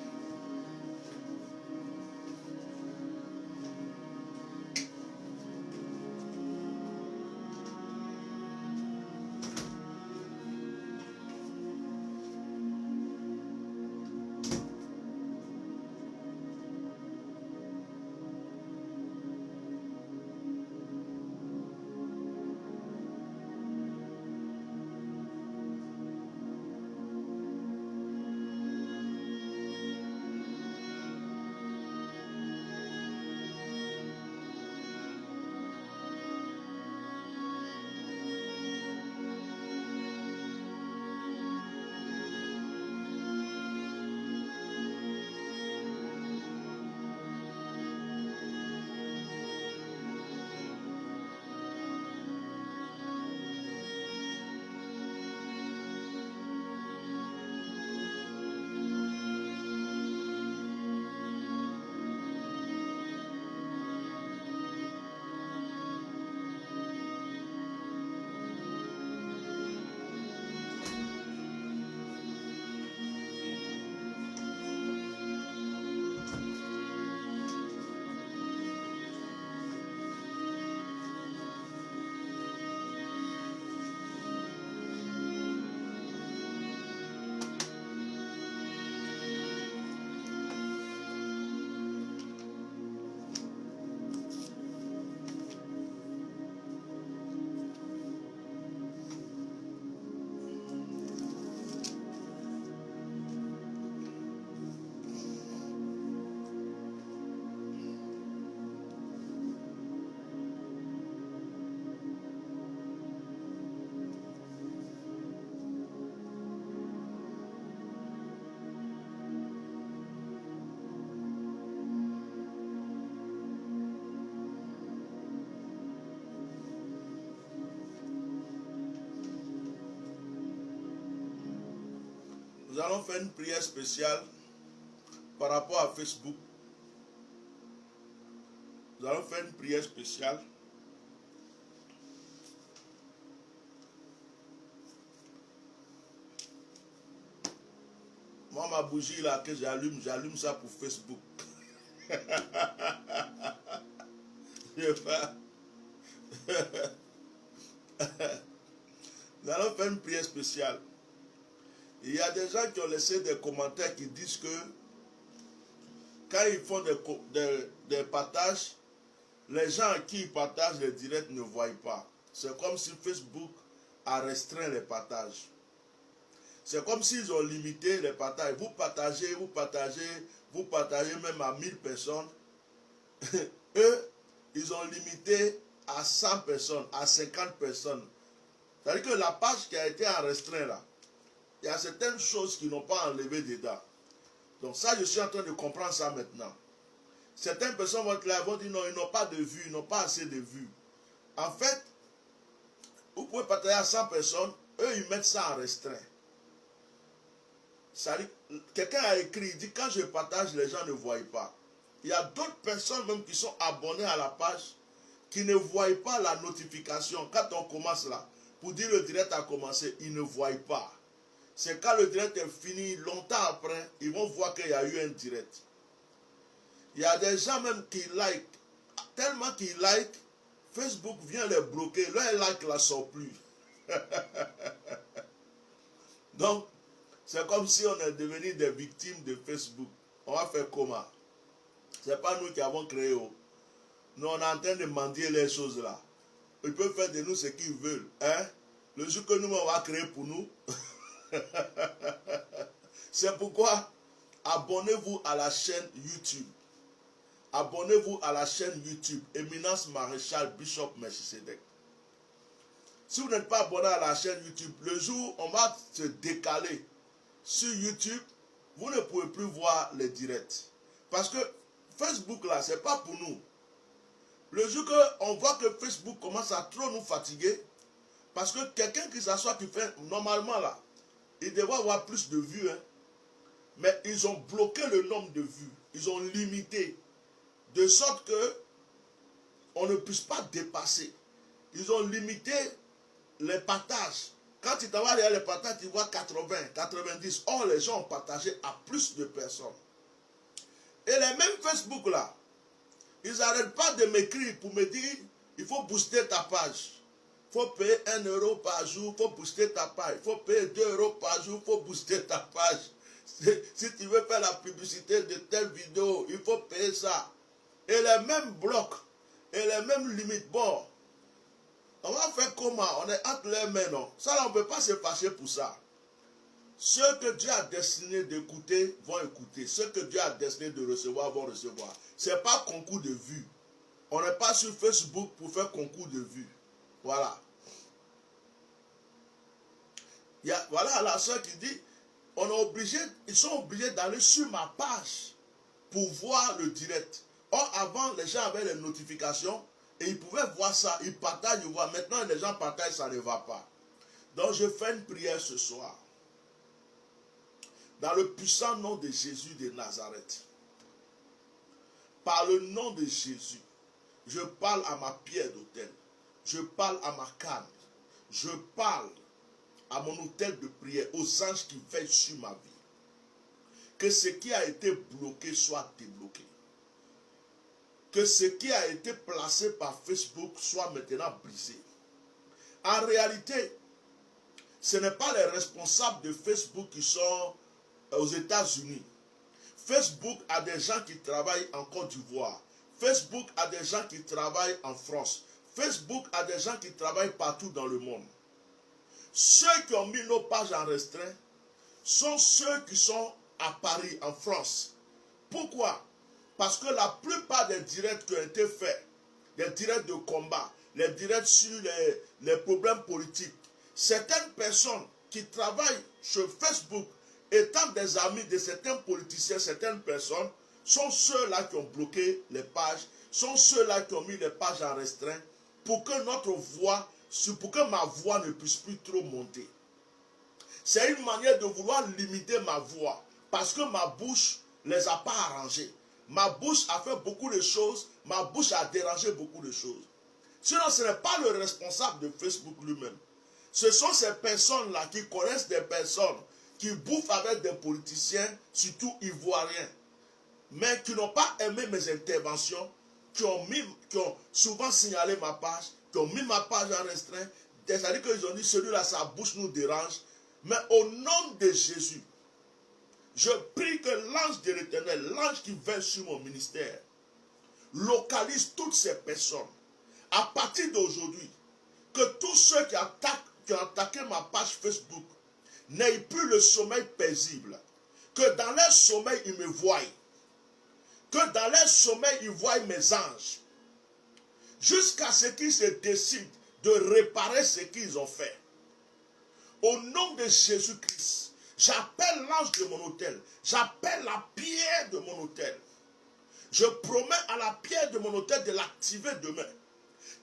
Nous allons faire une prière spéciale par rapport à Facebook. Nous allons faire une prière spéciale. Moi, ma bougie là que j'allume ça pour Facebook. Je pas. Nous allons faire une prière spéciale. Il y a des gens qui ont laissé des commentaires qui disent que quand ils font des partages, les gens à qui ils partagent les directs ne voient pas. C'est comme si Facebook a restreint les partages. C'est comme s'ils ont limité les partages. Vous partagez même à 1000 personnes. Eux, ils ont limité à 100 personnes, à 50 personnes. C'est-à-dire que la page qui a été restreinte là, il y a certaines choses qui n'ont pas enlevé dedans. Donc ça, je suis en train de comprendre ça maintenant. Certaines personnes vont être là, vont dire non, ils n'ont pas de vues, ils n'ont pas assez de vues. En fait, vous pouvez partager à 100 personnes, eux, ils mettent ça en restreint. Quelqu'un a écrit, il dit quand je partage, les gens ne voient pas. Il y a d'autres personnes même qui sont abonnées à la page, qui ne voient pas la notification. Quand on commence là, pour dire le direct a commencé, ils ne voient pas. C'est quand le direct est fini, longtemps après, ils vont voir qu'il y a eu un direct. Il y a des gens même qui like. Tellement qu'ils like, Facebook vient les bloquer. Leur like ne la sort plus. Donc, c'est comme si on est devenu des victimes de Facebook. On va faire comment? Ce n'est pas nous qui avons créé. Nous, on est en train de mendier les choses là. Ils peuvent faire de nous ce qu'ils veulent. Hein? Le jour que nous, on va créer pour nous. C'est pourquoi abonnez-vous à la chaîne YouTube. Abonnez-vous à la chaîne YouTube Éminence Maréchal Bishop Melchisedec. Si vous n'êtes pas abonné à la chaîne YouTube, le jour où on va se décaler sur YouTube, vous ne pouvez plus voir les directs. Parce que Facebook là, c'est pas pour nous. Le jour qu'on voit que Facebook commence à trop nous fatiguer, parce que quelqu'un qui s'assoit, qui fait normalement là, il devrait avoir plus de vues. Hein. Mais ils ont bloqué le nombre de vues. Ils ont limité. De sorte que on ne puisse pas dépasser. Ils ont limité les partages. Quand tu t'envoies derrière les partages, tu vois 80, 90. Or, les gens ont partagé à plus de personnes. Et les mêmes Facebook là, ils n'arrêtent pas de m'écrire pour me dire, il faut booster ta page. Il faut payer 1 euro par jour, il faut booster ta page. Il faut payer 2 euros par jour, il faut booster ta page. Si tu veux faire la publicité de telle vidéo, il faut payer ça. Et les mêmes blocs, et les mêmes limites. Bon, on va faire comment? On est entre les mains, non? Ça, là, on ne peut pas se fâcher pour ça. Ceux que Dieu a destiné d'écouter vont écouter. Ceux que Dieu a destiné de recevoir vont recevoir. Ce n'est pas concours de vues. On n'est pas sur Facebook pour faire concours de vues. Voilà. Voilà la soeur qui dit, ils sont obligés d'aller sur ma page pour voir le direct. Or, avant, les gens avaient les notifications et ils pouvaient voir ça. Ils partagent, ils voient. Maintenant, les gens partagent, ça ne va pas. Donc, je fais une prière ce soir. Dans le puissant nom de Jésus de Nazareth. Par le nom de Jésus, je parle à ma pierre d'autel. Je parle à ma canne. Je parle à mon autel de prière, aux anges qui veillent sur ma vie. Que ce qui a été bloqué soit débloqué. Que ce qui a été placé par Facebook soit maintenant brisé. En réalité, ce n'est pas les responsables de Facebook qui sont aux États-Unis. Facebook a des gens qui travaillent en Côte d'Ivoire. Facebook a des gens qui travaillent en France. Facebook a des gens qui travaillent partout dans le monde. Ceux qui ont mis nos pages en restreint sont ceux qui sont à Paris, en France. Pourquoi? Parce que la plupart des directs qui ont été faits, les directs de combat, les directs sur les problèmes politiques, certaines personnes qui travaillent sur Facebook, étant des amis de certains politiciens, certaines personnes, sont ceux-là qui ont bloqué les pages, sont ceux-là qui ont mis les pages en restreint pour que notre voix, pour que ma voix ne puisse plus trop monter. C'est une manière de vouloir limiter ma voix. Parce que ma bouche ne les a pas arrangés. Ma bouche a fait beaucoup de choses. Ma bouche a dérangé beaucoup de choses. Sinon, ce n'est pas le responsable de Facebook lui-même. Ce sont ces personnes-là qui connaissent des personnes qui bouffent avec des politiciens, surtout ivoiriens, mais qui n'ont pas aimé mes interventions, qui ont souvent signalé ma page, qui ont mis ma page en restreint. C'est-à-dire qu'ils ont dit, celui-là, sa bouche nous dérange. Mais au nom de Jésus, je prie que l'ange de l'Éternel, l'ange qui vient sur mon ministère, localise toutes ces personnes. À partir d'aujourd'hui, que tous ceux qui ont attaqué ma page Facebook n'aient plus le sommeil paisible. Que dans leur sommeil, ils me voient. Que dans leur sommeil, ils voient mes anges. Jusqu'à ce qu'ils se décident de réparer ce qu'ils ont fait. Au nom de Jésus-Christ, j'appelle l'ange de mon autel. J'appelle la pierre de mon autel. Je promets à la pierre de mon autel de l'activer demain.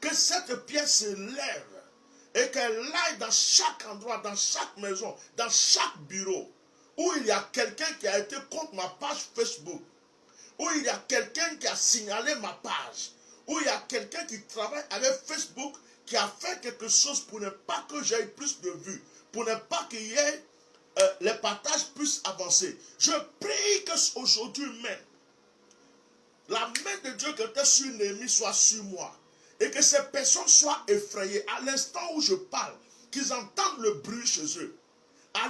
Que cette pierre se lève et qu'elle aille dans chaque endroit, dans chaque maison, dans chaque bureau où il y a quelqu'un qui a été contre ma page Facebook, où il y a quelqu'un qui a signalé ma page, où il y a quelqu'un qui travaille avec Facebook qui a fait quelque chose pour ne pas que j'aie plus de vues, pour ne pas qu'il y ait les partages puissent avancer. Je prie qu'aujourd'hui même, la main de Dieu qui était sur l'ennemi soit sur moi. Et que ces personnes soient effrayées à l'instant où je parle, qu'ils entendent le bruit chez eux. À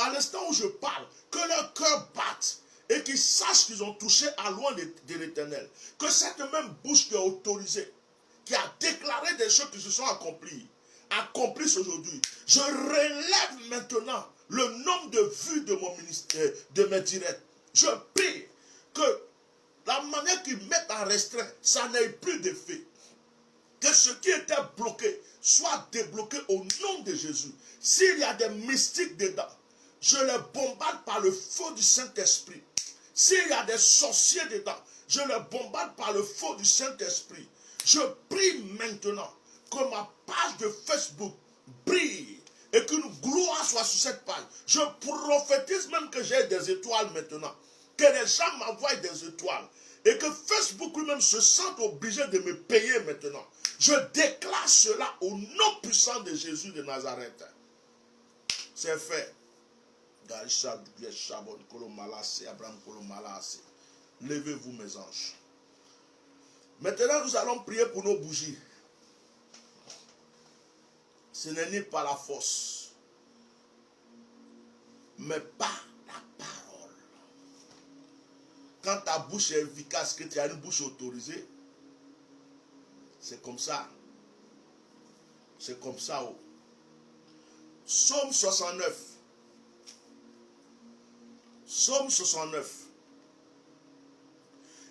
l'instant où je parle, que leur cœur batte et qu'ils sachent qu'ils ont touché à loin de l'Éternel. Que cette même bouche qui est autorisée, qui a déclaré des choses qui se sont accomplissent aujourd'hui. Je relève maintenant le nombre de vues de mon ministère, de mes directs. Je prie que la manière qu'ils mettent en restreint, ça n'ait plus d'effet. Que ce qui était bloqué soit débloqué au nom de Jésus. S'il y a des mystiques dedans, je les bombarde par le feu du Saint-Esprit. S'il y a des sorciers dedans, je les bombarde par le feu du Saint-Esprit. Je prie maintenant que ma page de Facebook brille et qu'une gloire soit sur cette page. Je prophétise même que j'ai des étoiles maintenant. Que les gens m'envoient des étoiles. Et que Facebook lui-même se sente obligé de me payer maintenant. Je déclare cela au nom puissant de Jésus de Nazareth. C'est fait. Levez-vous mes anges. Maintenant nous allons prier pour nos bougies. Ce n'est ni par la force, mais par la parole. Quand ta bouche est efficace, que tu as une bouche autorisée, c'est comme ça. C'est comme ça. Oh. Psaume 69. Psaume 69.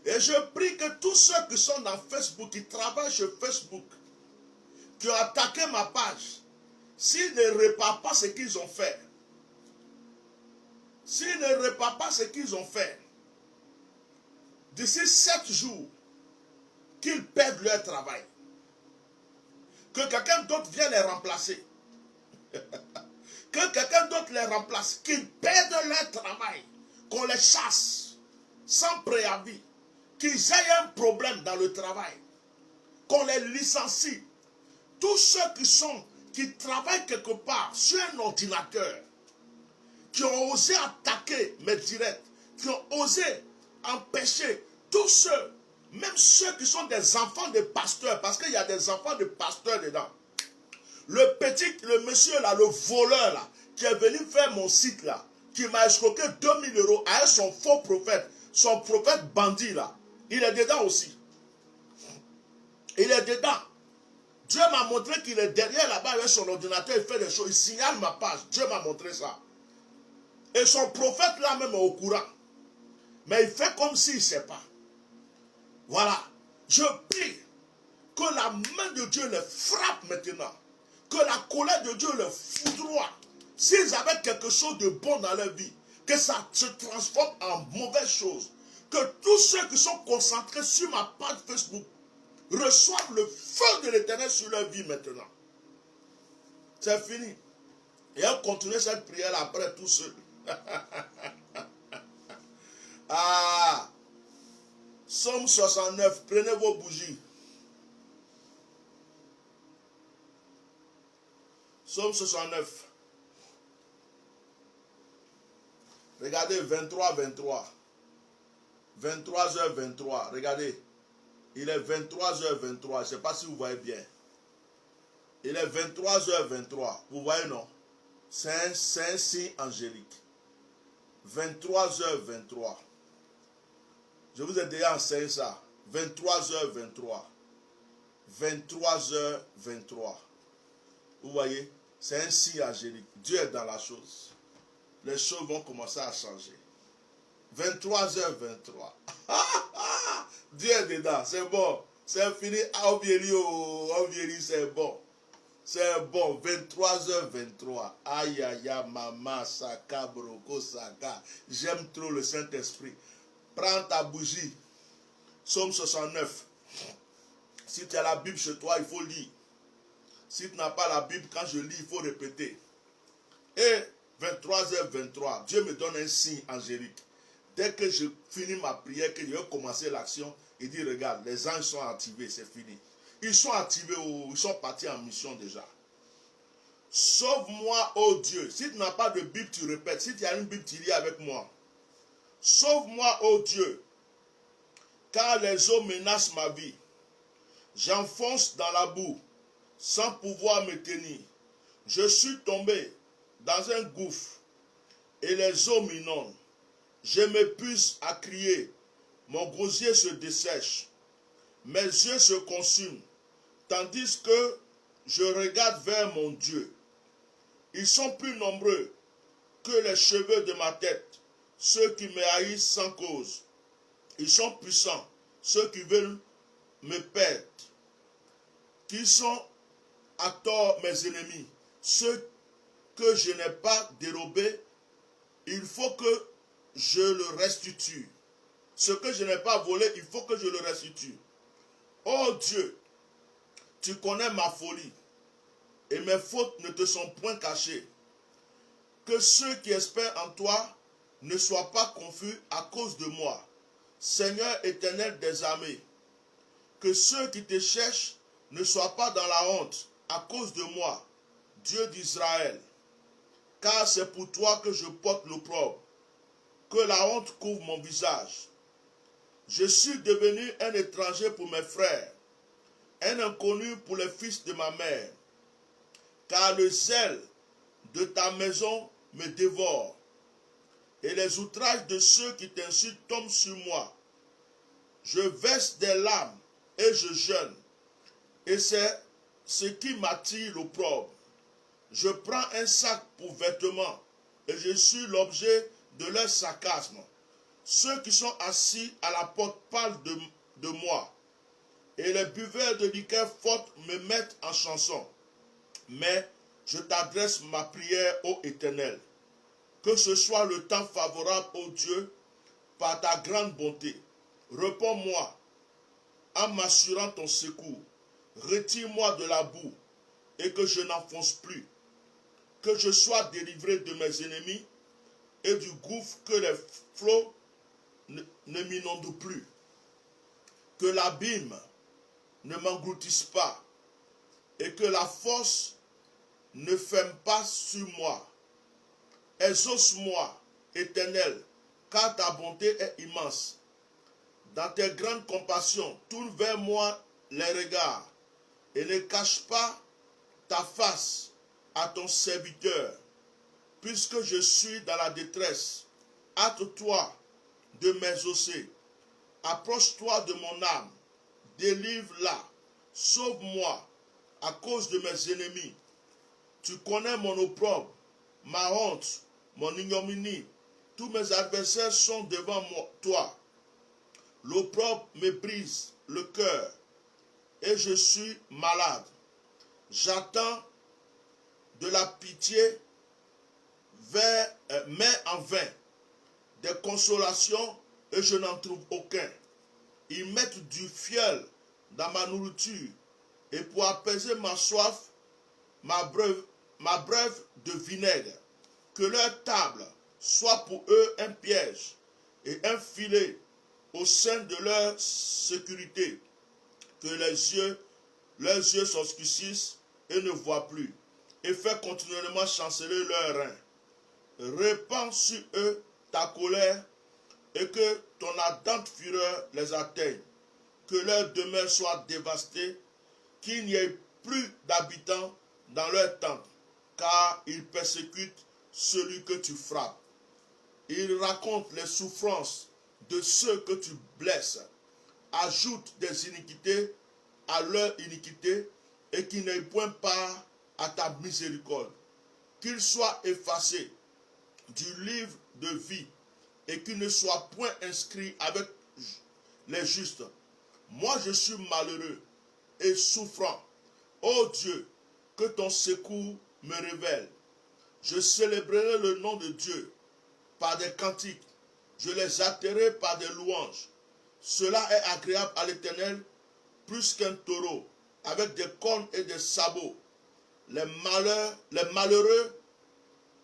Et je prie que tous ceux qui sont dans Facebook, qui travaillent sur Facebook, qui ont attaqué ma page, s'ils ne réparent pas ce qu'ils ont fait, s'ils ne réparent pas ce qu'ils ont fait, d'ici 7 jours, qu'ils perdent leur travail. Que quelqu'un d'autre vienne les remplacer. Que quelqu'un d'autre les remplace. Qu'ils perdent leur travail. Qu'on les chasse sans préavis. Qu'ils aient un problème dans le travail. Qu'on les licencie. Tous ceux qui travaillent quelque part sur un ordinateur, qui ont osé attaquer mes directs, qui ont osé empêcher tous ceux, même ceux qui sont des enfants de pasteurs, parce qu'il y a des enfants de pasteurs dedans. Le monsieur là, le voleur là, qui est venu faire mon site là, qui m'a escroqué 2000 € avec son faux prophète, son prophète bandit là, il est dedans aussi. Il est dedans. Dieu m'a montré qu'il est derrière là-bas avec son ordinateur, il fait des choses, il signale ma page. Dieu m'a montré ça. Et son prophète là même est au courant. Mais il fait comme s'il ne sait pas. Voilà. Je prie que la main de Dieu les frappe maintenant. Que la colère de Dieu les foudroie. S'ils avaient quelque chose de bon dans leur vie, que ça se transforme en mauvaise chose. Que tous ceux qui sont concentrés sur ma page Facebook reçoivent le feu de l'Éternel sur leur vie maintenant. C'est fini. Et on continue cette prière après tout seul. Ah, Psaume 69, prenez vos bougies. Psaume 69. Regardez, 23, 23. 23h23. Regardez. Il est 23h23. Je ne sais pas si vous voyez bien. Il est 23h23. Vous voyez, non? C'est un signe angélique. 23h23. Je vous ai déjà enseigné ça. 23h23. 23h23. Vous voyez? C'est un signe angélique. Dieu est dans la chose. Les choses vont commencer à changer. 23h23. Dieu est dedans. C'est bon. C'est fini. On vieillit, c'est bon. C'est bon. 23h23. Aïe, aïe, aïe, maman, saka, broko, saka. J'aime trop le Saint-Esprit. Prends ta bougie. Psaume 69. Si tu as la Bible chez toi, il faut lire. Si tu n'as pas la Bible, quand je lis, il faut répéter. Et 23h23, Dieu me donne un signe angélique. Dès que je finis ma prière, que je vais commencer l'action, il dit, regarde, les anges sont activés, c'est fini. Ils sont activés, ils sont partis en mission déjà. Sauve-moi, ô Dieu. Si tu n'as pas de Bible, tu répètes. Si tu as une Bible, tu lis avec moi. Sauve-moi, ô Dieu, car les eaux menacent ma vie. J'enfonce dans la boue, sans pouvoir me tenir. Je suis tombé dans un gouffre, et les eaux m'inondent. Je m'épuise à crier, mon gosier se dessèche, mes yeux se consument, tandis que je regarde vers mon Dieu. Ils sont plus nombreux que les cheveux de ma tête, ceux qui me haïssent sans cause. Ils sont puissants, ceux qui veulent me perdre, qui sont à tort mes ennemis, ceux que je n'ai pas dérobés, il faut que je le restitue. Ce que je n'ai pas volé, il faut que je le restitue. Oh Dieu, tu connais ma folie et mes fautes ne te sont point cachées. Que ceux qui espèrent en toi ne soient pas confus à cause de moi. Seigneur éternel des armées, que ceux qui te cherchent ne soient pas dans la honte à cause de moi, Dieu d'Israël. Car c'est pour toi que je porte l'opprobre, que la honte couvre mon visage. Je suis devenu un étranger pour mes frères, un inconnu pour les fils de ma mère. Car le zèle de ta maison me dévore, et les outrages de ceux qui t'insultent tombent sur moi. Je verse des larmes et je jeûne, et c'est ce qui m'attire l'opprobre. Je prends un sac pour vêtements, et je suis l'objet de leur sarcasme. Ceux qui sont assis à la porte parlent de moi, et les buveurs de liqueur forte me mettent en chanson. Mais je t'adresse ma prière, ô Éternel. Que ce soit le temps favorable, ô Dieu, par ta grande bonté. Réponds-moi en m'assurant ton secours. Retire-moi de la boue et que je n'enfonce plus. Que je sois délivré de mes ennemis et du gouffre, que les flots ne m'inondent plus. Que l'abîme ne m'engloutisse pas et que la force ne ferme pas sur moi. Exauce-moi, Éternel, car ta bonté est immense. Dans tes grandes compassions, tourne vers moi les regards et ne cache pas ta face à ton serviteur. Puisque je suis dans la détresse, hâte-toi de m'exaucer. Approche-toi de mon âme, délivre-la, sauve-moi à cause de mes ennemis. Tu connais mon opprobre, ma honte, mon ignominie. Tous mes adversaires sont devant toi. L'opprobre me brise le cœur et je suis malade. J'attends de la pitié, mais en vain, des consolations et je n'en trouve aucun. Ils mettent du fiel dans ma nourriture et pour apaiser ma soif, ma brève de vinaigre, que leur table soit pour eux un piège et un filet au sein de leur sécurité, que leurs yeux s'obscurcissent et ne voient plus, et fais continuellement chanceler leurs reins. Répands sur eux ta colère et que ton ardente fureur les atteigne, que leur demeure soit dévastée, qu'il n'y ait plus d'habitants dans leur tente, car ils persécutent celui que tu frappes. Ils racontent les souffrances de ceux que tu blesses, ajoutent des iniquités à leur iniquité, et qui n'aient point part à ta miséricorde. Qu'ils soient effacés du livre de vie, et qu'ils ne soient point inscrits avec les justes. Moi je suis malheureux et souffrant. Ô Dieu, que ton secours me révèle. Je célébrerai le nom de Dieu par des cantiques. Je les hâterai par des louanges. Cela est agréable à l'Éternel plus qu'un taureau, avec des cornes et des sabots. Les malheureux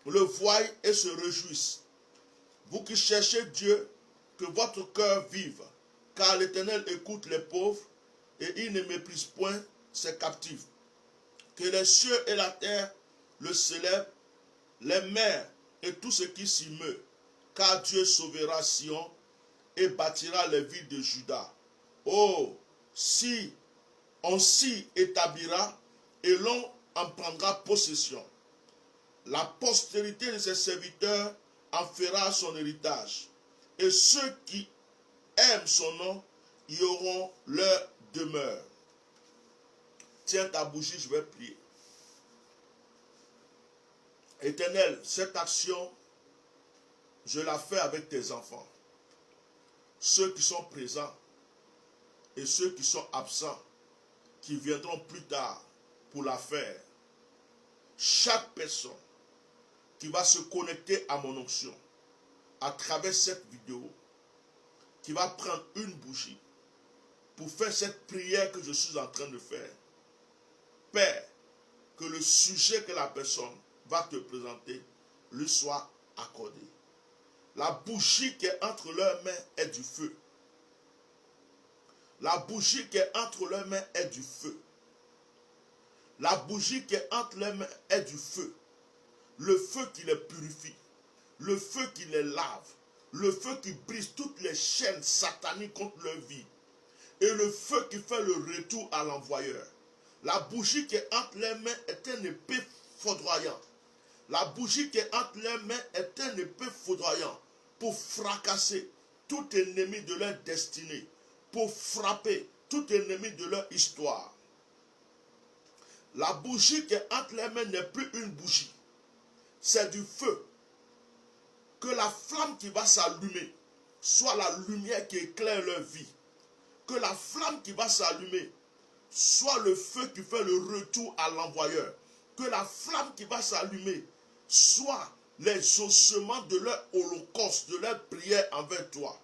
le voient et se réjouissent. Vous qui cherchez Dieu, que votre cœur vive, car l'Éternel écoute les pauvres et il ne méprise point ses captifs. Que les cieux et la terre le célèbrent, les mers et tout ce qui s'y meut, car Dieu sauvera Sion et bâtira les villes de Juda. Oh, si on s'y établira et l'on en prendra possession. La postérité de ses serviteurs en fera son héritage, et ceux qui aiment son nom y auront leur demeure. Tiens ta bougie, je vais prier. Éternel, cette action, je la fais avec tes enfants. Ceux qui sont présents et ceux qui sont absents, qui viendront plus tard pour la faire. Chaque personne qui va se connecter à mon onction à travers cette vidéo, qui va prendre une bougie pour faire cette prière que je suis en train de faire. Père, que le sujet que la personne va te présenter lui soit accordé. La bougie qui est entre leurs mains est du feu. La bougie qui est entre leurs mains est du feu. La bougie qui est entre leurs mains est du feu. Le feu qui les purifie. Le feu qui les lave. Le feu qui brise toutes les chaînes sataniques contre leur vie. Et le feu qui fait le retour à l'envoyeur. La bougie qui est entre les mains est un épée foudroyant. La bougie qui est entre les mains est un épée foudroyant pour fracasser tout ennemi de leur destinée, pour frapper tout ennemi de leur histoire. La bougie qui est entre les mains n'est plus une bougie, c'est du feu. Que la flamme qui va s'allumer soit la lumière qui éclaire leur vie. Que la flamme qui va s'allumer soit le feu qui fait le retour à l'envoyeur. Que la flamme qui va s'allumer soit les ossements de leur holocauste, de leur prière envers toi.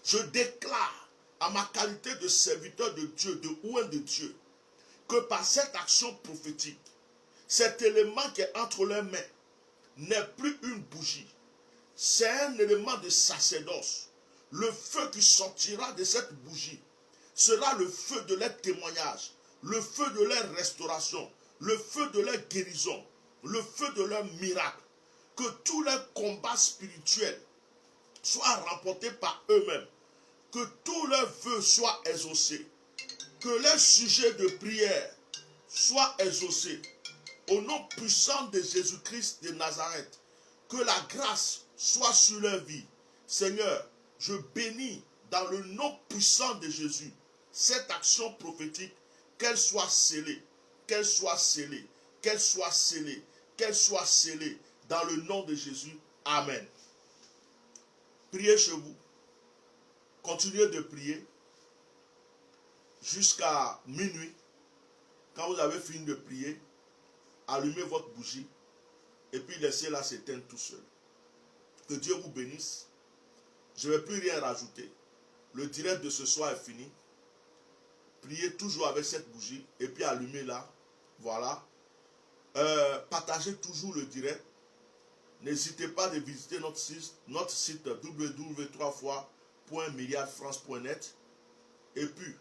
Je déclare à ma qualité de serviteur de Dieu, de oint de Dieu, que par cette action prophétique, cet élément qui est entre leurs mains n'est plus une bougie. C'est un élément de sacerdoce. Le feu qui sortira de cette bougie sera le feu de leur témoignage, le feu de leur restauration, le feu de leur guérison, le feu de leur miracle. Que tous leurs combats spirituels soient remportés par eux-mêmes. Que tous leurs vœux soient exaucés. Que leurs sujets de prière soient exaucés. Au nom puissant de Jésus-Christ de Nazareth, que la grâce soit sur leur vie. Seigneur, je bénis dans le nom puissant de Jésus cette action prophétique, qu'elle soit scellée, qu'elle soit scellée, qu'elle soit scellée, qu'elle soit scellée dans le nom de Jésus. Amen. Priez chez vous. Continuez de prier jusqu'à minuit. Quand vous avez fini de prier, allumez votre bougie et puis laissez-la s'éteindre tout seul. Que Dieu vous bénisse. Je ne vais plus rien rajouter. Le direct de ce soir est fini. Priez toujours avec cette bougie et puis allumez-la. Voilà. Partagez toujours le direct. N'hésitez pas de visiter notre site www.milliardfrance.net. Et puis,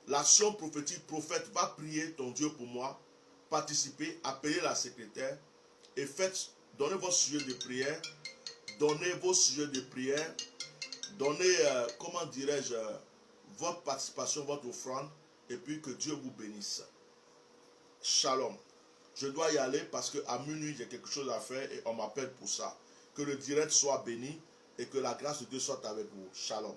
l'action prophétique prophète va prier ton Dieu pour moi. Participez, appelez la secrétaire et donnez vos sujets de prière. Donnez vos sujets de prière. Donnez, comment dirais-je, votre participation, votre offrande. Et puis que Dieu vous bénisse. Shalom. Je dois y aller parce qu'à minuit, j'ai quelque chose à faire et on m'appelle pour ça. Que le direct soit béni et que la grâce de Dieu soit avec vous. Shalom.